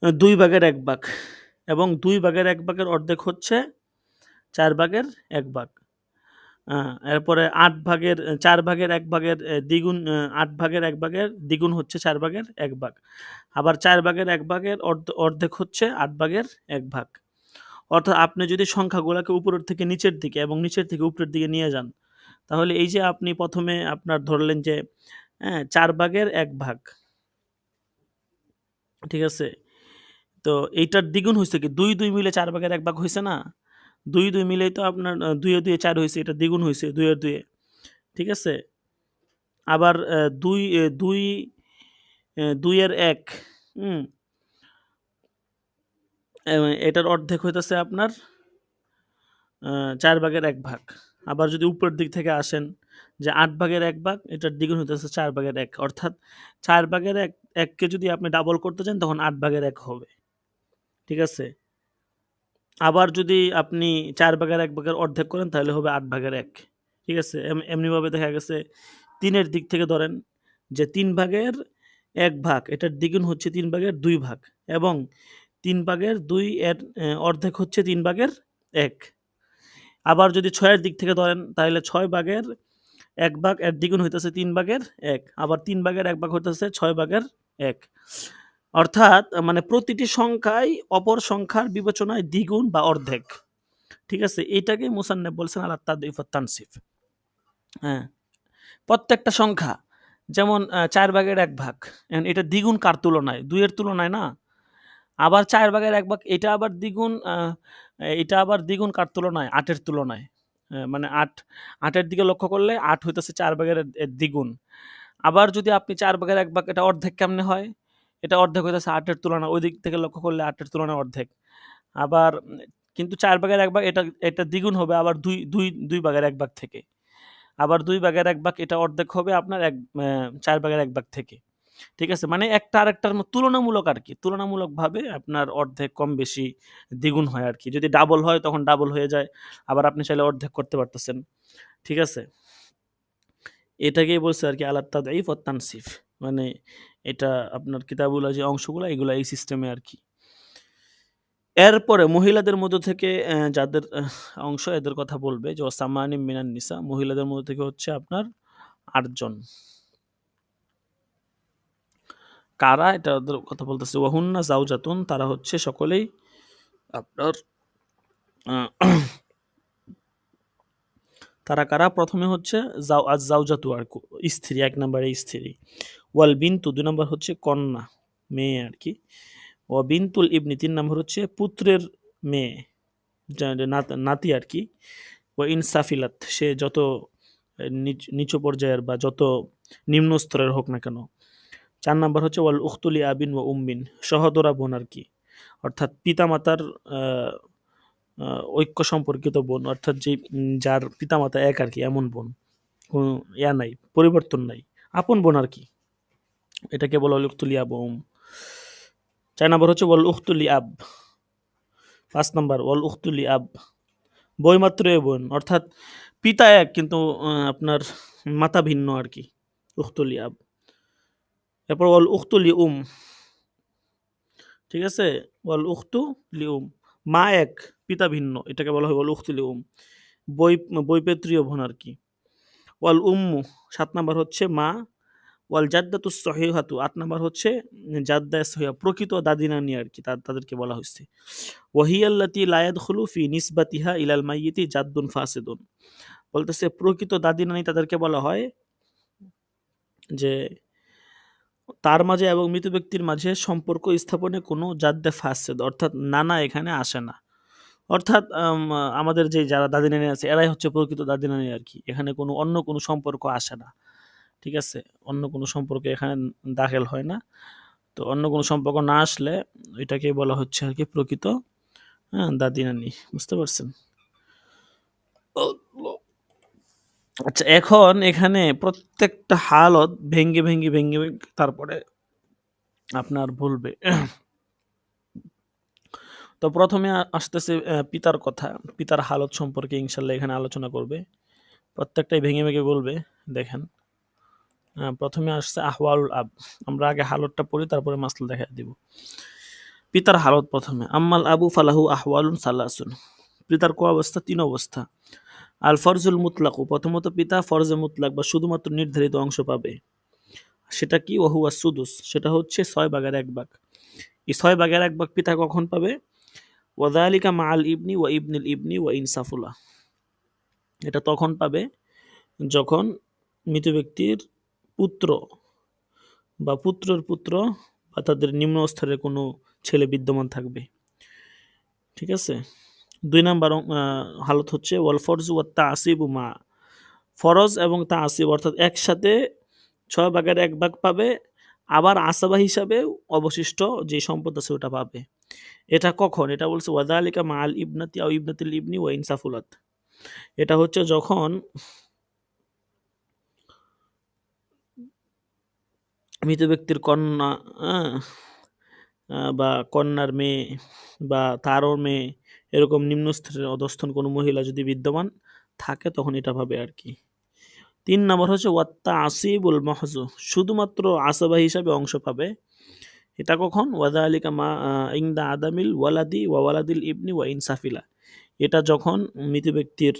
2 ভাগের 1 ভাগ, এবং 2 ভাগের 1 ভাগের অর্ধেক হচ্ছে 4 ভাগের 1 ভাগ। এরপরে 8 ভাগের 4 ভাগের 1 ভাগের দ্বিগুণ, 8 ভাগের 1 ভাগের দ্বিগুণ হচ্ছে 4 ভাগের 1 ভাগ। আবার 4 ভাগের 1 ভাগের অর্ধেক হচ্ছে 8 ভাগের 1 ভাগ। অর্থাৎ আপনি যদি সংখ্যাগুলোকে উপরের থেকে নিচের দিকে এবং নিচের থেকে উপরের দিকে নিয়ে যান, তাহলে এই যে আপনি প্রথমে আপনার ধরলেন যে 4 ভাগের 1 ভাগ, ঠিক আছে, তো এইটার দ্বিগুণ হয়েছে কি 2 2 মিলে 4 ভাগের 1 ভাগ হয়েছে না, 2 2 মিলেই তো আপনার 2 এ 2 4 হয়েছে, এটা দ্বিগুণ হয়েছে 2 এর 2 এ, ঠিক আছে। আবার 2 2 2 এর 1, এটার অর্ধেক হইতেছে আপনার 4 ভাগের 1 ভাগ। আবার যদি উপরের দিক থেকে আসেন যে 8 ভাগের 1 ভাগ, এটার দ্বিগুণ হইতেছে 4 ভাগের 1, অর্থাৎ 4 ভাগের 1 কে যদি আপনি ডাবল করতে চান তখন 8 ভাগের 1 হবে, ঠিক আছে। আবার যদি আপনি 4 ভাগের 1 ভাগের অর্ধেক করেন তাহলে হবে 8 ভাগের 1, ঠিক আছে। এমনিভাবে দেখা গেছে 3 এর দিক থেকে ধরেন যে 3 ভাগের 1 ভাগ, এটার দ্বিগুণ হচ্ছে 3 ভাগের 2 ভাগ, এবং 3 ভাগের 2 এর অর্ধেক হচ্ছে 3 ভাগের 1। আবার যদি 6 এর দিক থেকে ধরেন তাহলে 6 ভাগের 1 ভাগ, এর দ্বিগুণ হইতেছে 3 ভাগের 1, আবার 3 ভাগের 1 ভাগ হইতেছে 6 ভাগের 1। অর্থাৎ মানে প্রতিটি সংখ্যাই অপর সংখ্যার বিবেচনায় দ্বিগুণ বা অর্ধেক, ঠিক আছে। এইটাকে মুসান্নেফ বলছেন আলা তাদঈফ ওয়াত তানসিফ। হ্যাঁ, প্রত্যেকটা সংখ্যা যেমন 4 ভাগের 1 ভাগ, এটা দ্বিগুণ কার তুলনায়? 2 এর তুলনায় না। আবার 4 ভাগের 1 ভাগ, এটা আবার দ্বিগুণ কার তুলনায়? 8 এর তুলনায়। মানে 8 এর দিকে লক্ষ্য করলে 8 হইতেছে 4 ভাগের দ্বিগুণ। আবার যদি আপনি 4 ভাগের 1 ভাগ, এটা অর্ধেক কেমনে হয়? এটা অর্ধেক হইতেছে 8 এর তুলনায়, ওই দিক থেকে লক্ষ্য করলে 8 এর তুলনায় অর্ধেক। আবার কিন্তু 4 ভাগের 1 ভাগ, এটা দ্বিগুণ হবে আবার 2 ভাগের 1 ভাগ থেকে। আবার 2 ভাগের 1 ভাগ, এটা অর্ধেক হবে আপনার 4 ভাগের 1 ভাগ থেকে, ঠিক আছে। মানে একটা আরেকটার তুলনামূলক আর কি, তুলনামূলকভাবে আপনার অর্ধেক কম বেশি দ্বিগুণ হয় আর কি। যদি ডাবল হয় তখন ডাবল হয়ে যায়, আবার আপনি চাইলে অর্ধেক করতে পারতেছেন, ঠিক আছে। এটাকেই বলছে আর কি আলা তাদঈফ ওয়াত তানসিফ, মানে এটা আপনার কিতাবুল যে অংশগুলো এগুলো এই সিস্টেমে আর কি। এরপরে মহিলাদের মধ্য থেকে যাদের অংশ, এদের কথা বলবে যে ওয়াসামানি মিনান নিসা, মহিলাদের মধ্য থেকে হচ্ছে আপনার 8 জন। কারা? এটা ওদের কথা বলতেছে। ওয়াহুন্না জাওজাতুন, তারা হচ্ছে সকলেই আপনার তারা কারা? প্রথমে হচ্ছে জাওজাতু আর স্ত্রী, 1 নম্বরে স্ত্রী। ওয়াল বিনতু 2 নম্বর হচ্ছে কন্যা, মেয়ে আর কি। ও বিনতুল ইবনি 3 নম্বর হচ্ছে পুত্রের মেয়ে, নাতি আর কি। ও ইনসাফিলাত, সে যত নিচু পর্যায়ের বা যত নিম্ন স্তরের হোক না কেন। 4 নম্বর হচ্ছে ওয়াল উখতুলি আবিন ওয়া উম্মিন, সহদরা বোন আর কি, অর্থাৎ পিতামাতার ঐক্য সম্পর্কিত বোন, অর্থাৎ যে যার পিতামাতা এক আর কি, এমন বোন, কোনো ইয়া নাই, পরিবর্তন নাই, আপন বোন আর কি, এটাকে বলা হল উখতুল আব। 4 নম্বর হচ্ছে ওয়াল উখতুল আব। 5 নম্বর ওয়াল উখতুল আব, বইমাত্র বোন, অর্থাৎ পিতা এক কিন্তু আপনার মাতা ভিন্ন আর কি, উখতুল আব। এরপর ওয়াল উখতুল উম, ঠিক আছে, ওয়াল উখতু লিউম, মা এক পিতা ভিন্ন, এটাকে বলা হয় ওয়াল উখতু লিউম, বই বৈপেত্রীয় বোন আর কি। ওয়াল উম্মু 7 নাম্বার হচ্ছে মা। ওয়াল জাদ্দাতু সহিহাতু 8 নাম্বার হচ্ছে জাদ্দায়ে সহিহা, প্রকৃত দাদি নানি আর কি, তাদেরকে বলা হয়েছে। ওয়াহিয়াল্লাতি লা ইয়াদখুলু ফি নিসবাতিহা ইলাল মাইয়িতি জাদ্দুন ফাসিদুন, বলতেছে প্রকৃত দাদি নানি তাদেরকে বলা হয় যে তার মাঝে এবং মৃত ব্যক্তির মাঝে সম্পর্ক স্থাপনে কোনো জাদ্দে ফাসেদ, অর্থাৎ নানা এখানে আসে না। অর্থাৎ আমাদের যে যারা দাদি নানি আছে এরাই হচ্ছে প্রকৃত দাদি নানি আর কি, এখানে কোনো অন্য কোনো সম্পর্ক আসে না, ঠিক আছে, অন্য কোনো সম্পর্ক এখানে দাখিল হয় না। তো অন্য কোনো সম্পর্ক না আসলে এটাকে বলা হচ্ছে আর কি প্রকৃত দাদি নানি, বুঝতে পারছেন? আচ্ছা, এখন এখানে প্রত্যেকটা হালত ভেঙ্গে ভেঙ্গে ভেঙ্গে ভেঙ্গে তারপরে আপনার বলবে। তো প্রথমে আসতেছে পিতার কথা, পিতার হালত সম্পর্কে ইনশাল্লাহ এখানে আলোচনা করবে, প্রত্যেকটাই ভেঙে ভেঙে বলবে। দেখেন, প্রথমে আসছে আহওয়ালুল আব, আমরা আগে হালতটা পড়ি তারপরে মাসলা দেখা দিব। পিতার হালত প্রথমে, আম্মাল আবু ফালাহু আহওয়ালুন সালাসুন, পিতার কো অবস্থা? 3 অবস্থা। আল ফরজুল মুতলাকু, প্রথমত পিতা ফরজে মুতলাক বা শুধুমাত্র নির্ধারিত অংশ পাবে, সেটা কি? ওহুয়া সুদুস, সেটা হচ্ছে 6/1 ভাগ। এই 6/1 ভাগ পিতা কখন পাবে? ওয়াযালিকা মাআল ইবনি ওয়া ইবনিল ইবনি ওয়া ইনসাফুলা, এটা তখন পাবে যখন মৃত ব্যক্তির পুত্র বা পুত্রের পুত্র বা তাদের নিম্ন স্তরের কোনো ছেলে বিদ্যমান থাকবে, ঠিক আছে। 2 নাম্বার হালত হচ্ছে ওয়াল ফরজ ওয়া তাসিবু মা, ফরজ এবং তাসিব অর্থাৎ একসাথে 6/1 ভাগ পাবে, আবার আসবা হিসাবে অবশিষ্ট যে সম্পদ আছে ওটা পাবে। এটা কখন? এটা বলছে ওয়াযালিকা মাআল ইবনাতি আও ইবনাতিল ইবনি ওয়া ইনসাফুলাত, এটা হচ্ছে যখন মৃত ব্যক্তির কন্যা বা কন্যার মেয়ে বা তারও মেয়ে, এরকম নিম্ন স্তরের অধস্থন কোনো মহিলা যদি বিদ্যমান থাকে তখন এটা পাবে আর কি। 3 নম্বর হচ্ছে ওয়াত্তা আসিবুল মাহজু, শুধুমাত্র আসবা হিসাবে অংশ পাবে, এটা কখন? ওয়াযালিকা মা ইনদা আদামিল ওয়ালাদি ওয়া ওয়ালাদিল ইবনি ওয়া ইনসাফিলা, এটা যখন মৃত ব্যক্তির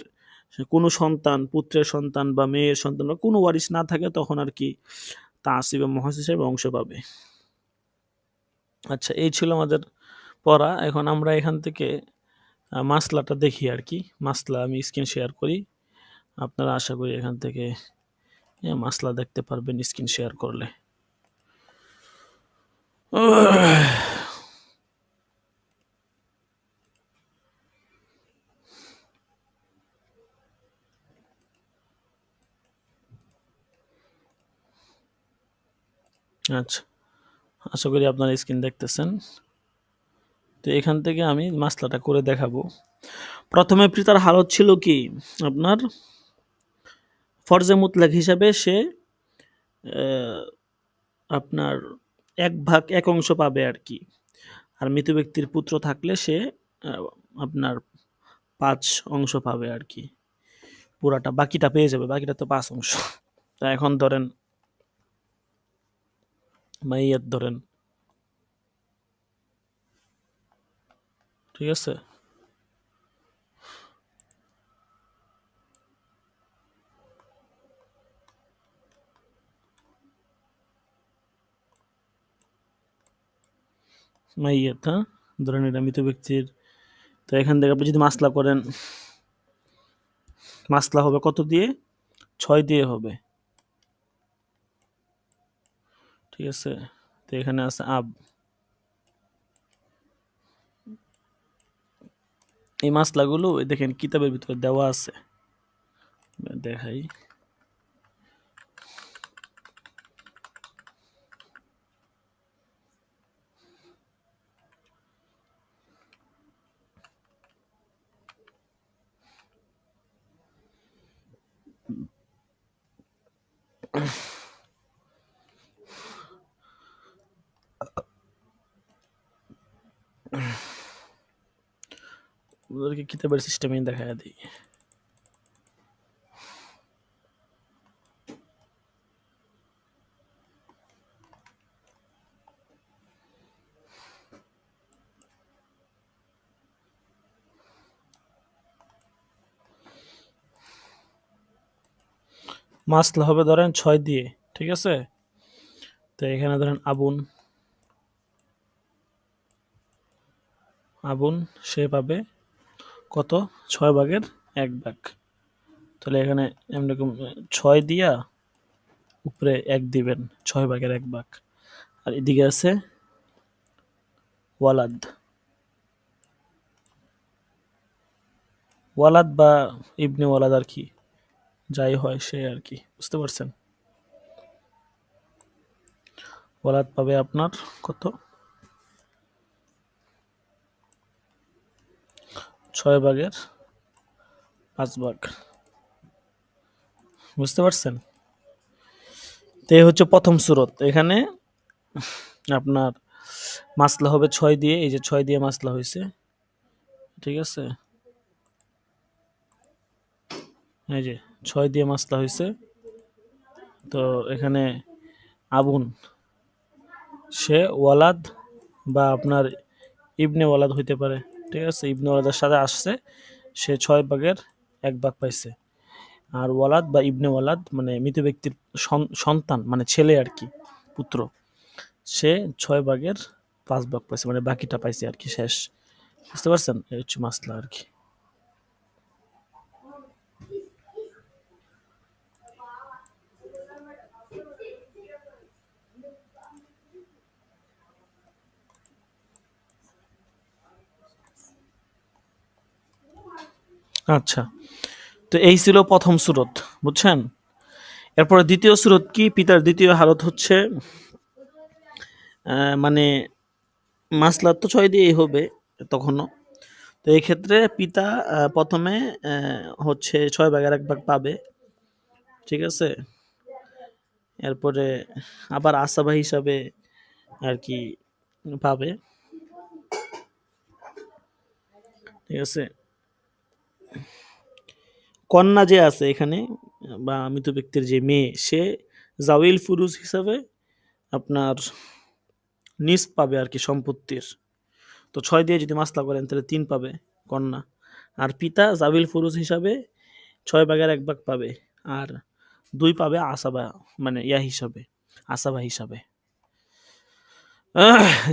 কোনো সন্তান, পুত্রের সন্তান বা মেয়ের সন্তান বা কোনো ওয়ারিস না থাকে তখন আর কি তাসিব মহাজ হিসেবে অংশ পাবে। আচ্ছা, এই ছিল আমাদের পড়া। এখন আমরা এখান থেকে মাসলাটা দেখি আর কি। মাসলা আমি স্ক্রিন শেয়ার করি, আপনারা আশা করি এখান থেকে মাসলা দেখতে পারবেন স্ক্রিন শেয়ার করলে। আচ্ছা, আশা করি আপনারা স্ক্রিন দেখতেছেন। তো এখান থেকে আমি মাসলাটা করে দেখাবো। প্রথমে পিতার হালত ছিল কি আপনার ফরজে মুতলাক হিসাবে সে আপনার 1/1 অংশ পাবে আর কি, আর মৃত ব্যক্তির পুত্র থাকলে সে আপনার 5 অংশ পাবে আর কি, পুরাটা বাকিটা পেয়ে যাবে, বাকিটা তো 5 অংশ। তা এখন ধরেন মাইয়াত ধরেন, ঠিক আছে, মাইয়াত, হ্যাঁ, ধরেন এটা মৃত ব্যক্তির। তো এখান থেকে আপনি যদি মাসলা করেন, মাসলা হবে কত দিয়ে? 6 দিয়ে হবে, ঠিক আছে। তো এখানে আছে আব, এই মাসলাগুলো দেখেন কিতাবের ভিতরে দেওয়া আছে, দেখাই। ওদেরকে কিতাবের সিস্টেমে দেখায় দিই। মাসলা হবে ধরেন 6 দিয়ে, ঠিক আছে? তো এখানে ধরেন আবুন, আবুন সে পাবে কত? 6 ভাগের 1 ভাগ। তাহলে এখানে এরকম 6 দিয়া উপরে 1 দিবেন, 6 ভাগের 1 ভাগ। আর এদিকে আছে ওয়ালাদ, ওয়ালাদ বা ইবনে ওয়ালাদ আর কি, যাই হয় সে আর কি, বুঝতে পারছেন? ওয়ালাদ পাবে আপনার কত? 6 ভাগের 5 ভাগ, বুঝতে পারছেন? তো এই হচ্ছে প্রথম সূরত। এখানে আপনার মাসলা হবে 6 দিয়ে, এই যে 6 দিয়ে মাসলা হয়েছে, ঠিক আছে? এই যে 6 দিয়ে মাসলা হয়েছে। তো এখানে আবুন সে ওয়ালাদ বা আপনার ইবনে ওয়ালাদ হইতে পারে, ঠিক আছে? ইবনে ওয়ালাদের সাথে আসছে, সে 6 ভাগের 1 ভাগ পাইছে। আর ওয়ালাদ বা ইবনে ওয়ালাদ মানে মৃত ব্যক্তির সন্তান, মানে ছেলে আর কি, পুত্র, সে 6 ভাগের 5 ভাগ পাইছে, মানে বাকিটা পাইছে আর কি, শেষ। বুঝতে পারছেন? এই হচ্ছে মাসলা আর কি। আচ্ছা, তো এই ছিল প্রথম সূরত, বুঝছেন? এরপরে দ্বিতীয় সূরত কি? পিতার দ্বিতীয় হালত হচ্ছে মানে মাসলা তো 6 দিয়েই হবে তখনও। তো এই ক্ষেত্রে পিতা প্রথমে হচ্ছে 6 ভাগের 1 ভাগ পাবে, ঠিক আছে? এরপরে আবার আসাবা হিসাবে আর কি পাবে, ঠিক আছে? কন্যা যে আছে এখানে বা মৃত ব্যক্তির যে মেয়ে, সে জাউইল ফুরুজ হিসাবে আপনার নিস পাবে আর কি সম্পত্তির। তো 6 দিয়ে যদি মাসলা করেন তাহলে 3 পাবে কন্যা। আর পিতা জাউইল ফুরুজ হিসাবে 6 ভাগের 1 ভাগ পাবে, আর 2 পাবে আসাবা, মানে ইয়া হিসাবে, আসাবা হিসাবে।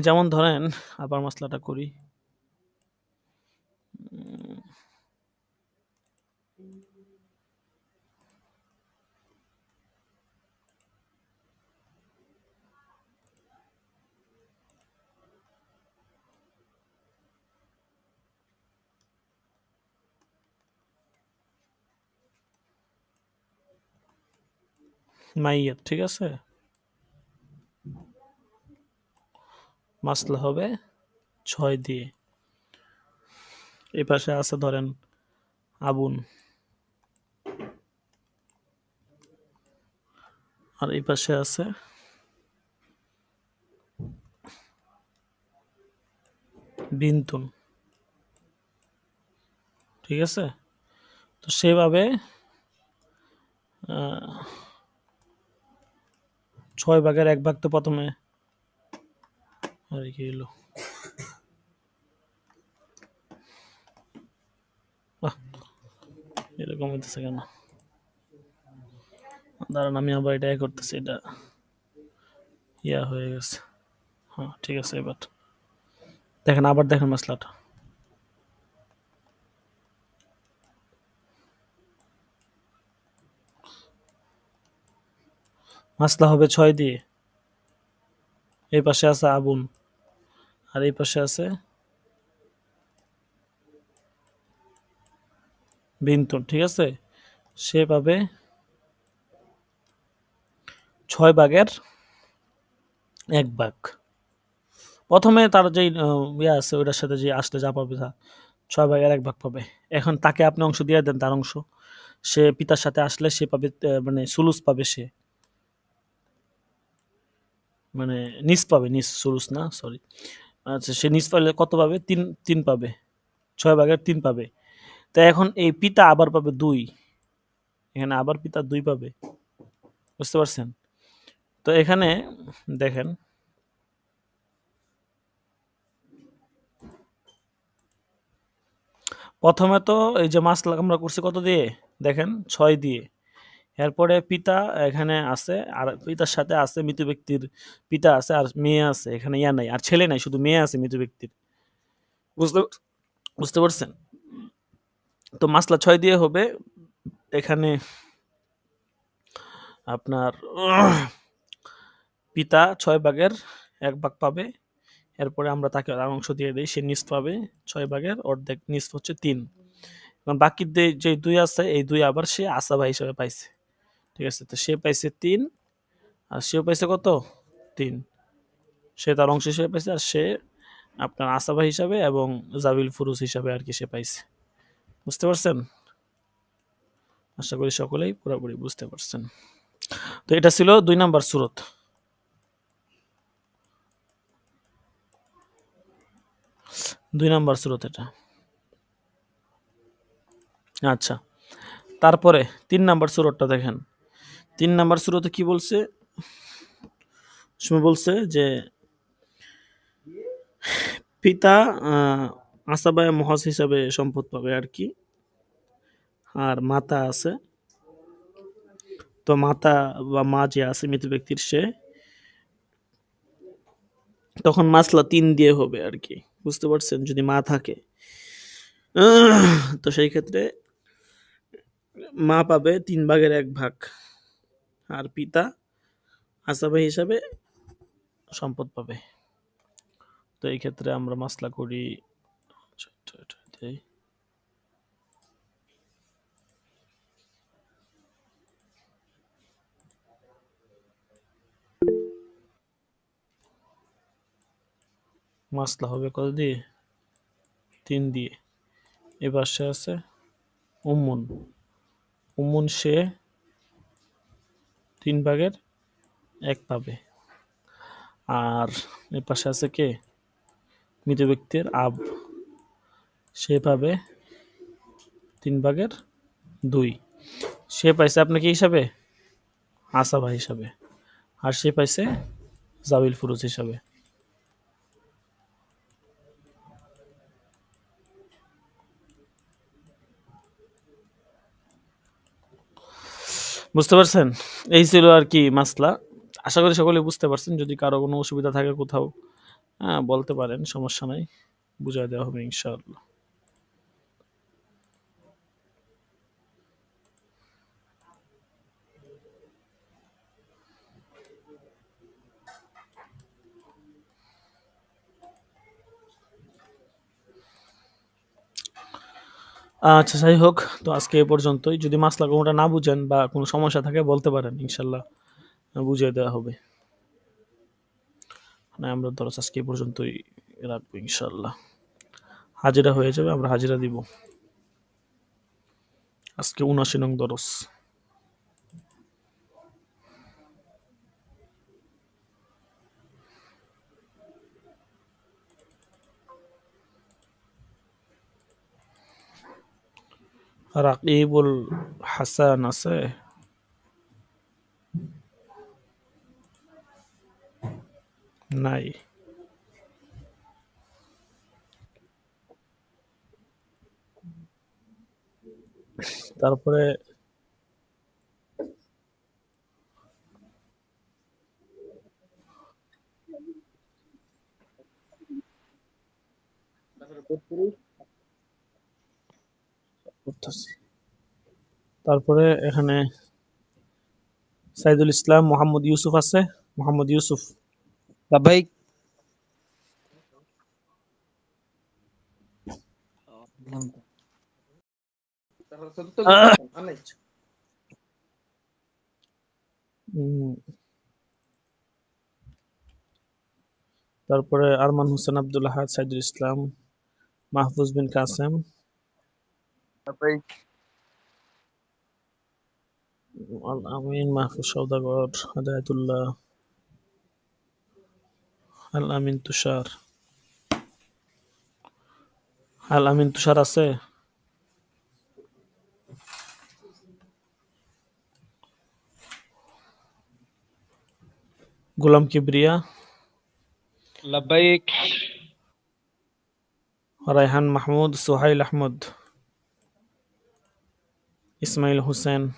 যেমন ধরেন, আবার মাসলাটা করি। মাইয়াত, ঠিক আছে? মাসলা হবে 6 দিয়ে। এই পাশে আছে ধরেন আবুন, আর এই পাশে আছে বিন্তুন, ঠিক আছে? তো সেভাবে 6 ভাগের 1 ভাগ তো প্রথমে, আর কি হলো, এরকম হইতেছে কেন? দাঁড়ান, আমি আবার এটা করতেছি, এটা ইয়া হয়ে গেছে। হ্যাঁ, ঠিক আছে। এবার দেখেন, আবার দেখেন মাসলাটা। মাসলা হবে 6 দিয়ে, এই পাশে আছে আবুন, আর এই পাশে আছে বিন্তুন, ঠিক আছে? সে পাবে 6 ভাগের 1 ভাগ। প্রথমে তার যেই ইয়ে আছে ওইটার সাথে যে আসলে যা পাবে, তা 6 ভাগের 1 ভাগ পাবে। এখন তাকে আপনি অংশ দিয়ে দেন, তার অংশ, সে পিতার সাথে আসলে সে পাবে মানে সুলুস পাবে, সে মানে নিস পাবে, নিস, সুলুস না, সরি। আচ্ছা, সে নিস পাইলে কত পাবে? 3 পাবে 6/3 পাবে। তো এখন এই পিতা আবার পাবে 2, এখানে আবার পিতা 2 পাবে, বুঝতে পারছেন? তো এখানে দেখেন প্রথমে তো এই যে মাসলা আমরা করছি কত দিয়ে দেখেন 6 দিয়ে, এরপরে পিতা এখানে আছে আর পিতার সাথে আছে মৃত ব্যক্তির পিতা আছে আর মেয়ে আছে, এখানে ইয়া নাই আর ছেলে নাই, শুধু মেয়ে আছে মৃত ব্যক্তির, বুঝতে বুঝতে পারছেন? তো মাসলা 6 দিয়ে হবে এখানে আপনার পিতা 6/1 পাবে, এরপরে আমরা তাকে আর অংশ দিয়ে দিই, সে নিস পাবে 6/1 অর্ধেক, নিস হচ্ছে 3। এখন বাকি যে 2 আছে এই 2 আবার সে আসাবা হিসেবে পাইছে, ঠিক আছে? তো সে পাইছে 3 আর সেও পাইছে কত 3, সে তার অংশ হিসেবে পাইছে আর সে আপনার আসাবা হিসাবে এবং জাবিল ফুরুস হিসাবে আর কি সে পাইছে, বুঝতে পারছেন? আশা করি সকলেই পুরোপুরি বুঝতে পারছেন। তো এটা ছিল 2 নাম্বার সূরত। 2 নাম্বার সূরত এটা। আচ্ছা, তারপরে 3 নাম্বার সূরতটা দেখেন। 3 নাম্বার সূরতে কি বলছে? সময় বলছে যে পিতা আসাবায় মহাজ হিসাবে সম্পদ পাবে আর কি, আর মাতা আছে, তো মাতা বা মা যে আছে মৃত ব্যক্তির সে তখন মাসলা 3 দিয়ে হবে আর কি, বুঝতে পারছেন? যদি মা থাকে তো সেই ক্ষেত্রে মা পাবে 3/1 আর পিতা আসাবা হিসাবে সম্পদ পাবে। তো এই ক্ষেত্রে আমরা মাসলা করি মাসলা হবে কত দিয়ে 3 দিয়ে। এবার সে আছে উম্মুন সে 3/1 পাবে, আর এর পাশে আছে কে মৃত ব্যক্তির আব, সে পাবে 3/2, সে পাইছে আপনাকে হিসাবে আসাবা হিসাবে, আর সে পাইছে জাবিল ফুরুজ হিসাবে। বুঝতে পারছেন? এই ছিল আর কি মাসলা। আশা করি সকলে বুঝতে পারছেন। যদি কারো কোনো অসুবিধা থাকে কোথাও বলতে পারেন, সমস্যা নাই, বুঝাই দেওয়া হবে ইনশাআল্লাহ। আচ্ছা, যাই হোক, তো আজকে এ পর্যন্তই। যদি মাসলা কোনোটা না বুঝেন বা কোনো সমস্যা থাকে বলতে পারেন, ইনশাল্লাহ বুঝিয়ে দেওয়া হবে। আমরা দরস আজকে এ পর্যন্তই রাখবো ইনশাল্লাহ। হাজিরা হয়ে যাবে, আমরা হাজিরা দিব। আজকে ৭৯ নং দরস। রাকিবুল হাসান আছে? নাই। তারপরে তারপরে এখানে সাইদুল ইসলাম মোহাম্মদ ইউসুফ আছে। মোহাম্মদ ইউসুফ ভাই তারপরে আরমান হোসেন আব্দুল আহাদ, সাইদুল ইসলাম, মাহফুজ বিন কাসেম, আল আমিন, মাহফুজ সওদাগর, হাদায়াতুল্লাহ, আল আমিন তুষার, আল আমিন তুষার আছে? গোলাম কিবরিয়া, لبيك. রায়হান মাহমুদ, সোহাইল আহমদ, ইসমাইল হোসেন,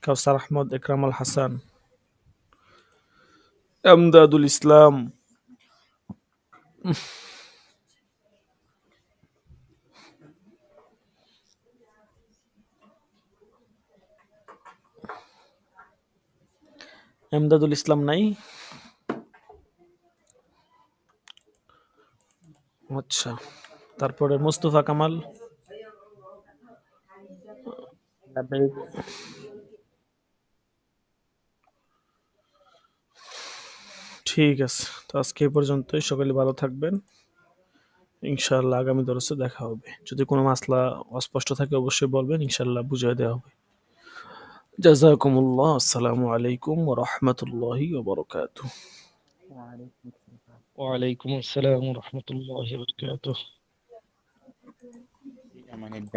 কাউসার আহমদ, একরামুল হাসান, আমদাদুল ইসলাম, আমদাদুল ইসলাম নাই? আচ্ছা, তারপরে মুস্তফা কামাল, لبيك. ঠিক আছে। তো আজকে এই পর্যন্তই। সকলে ভালো থাকবেন। ইনশাআল্লাহ আগামী দরসে দেখা হবে। যদি কোনো মাসলা অস্পষ্ট থাকে অবশ্যই বলবেন, ইনশাআল্লাহ বুঝিয়ে দেওয়া হবে। জাযাকুমুল্লাহ। আসসালামু আলাইকুম ওয়া রাহমাতুল্লাহি ওয়া বারাকাতুহু। وعليكم السلام. وعليكم السلام ورحمة الله وبركاته. في أمان الله.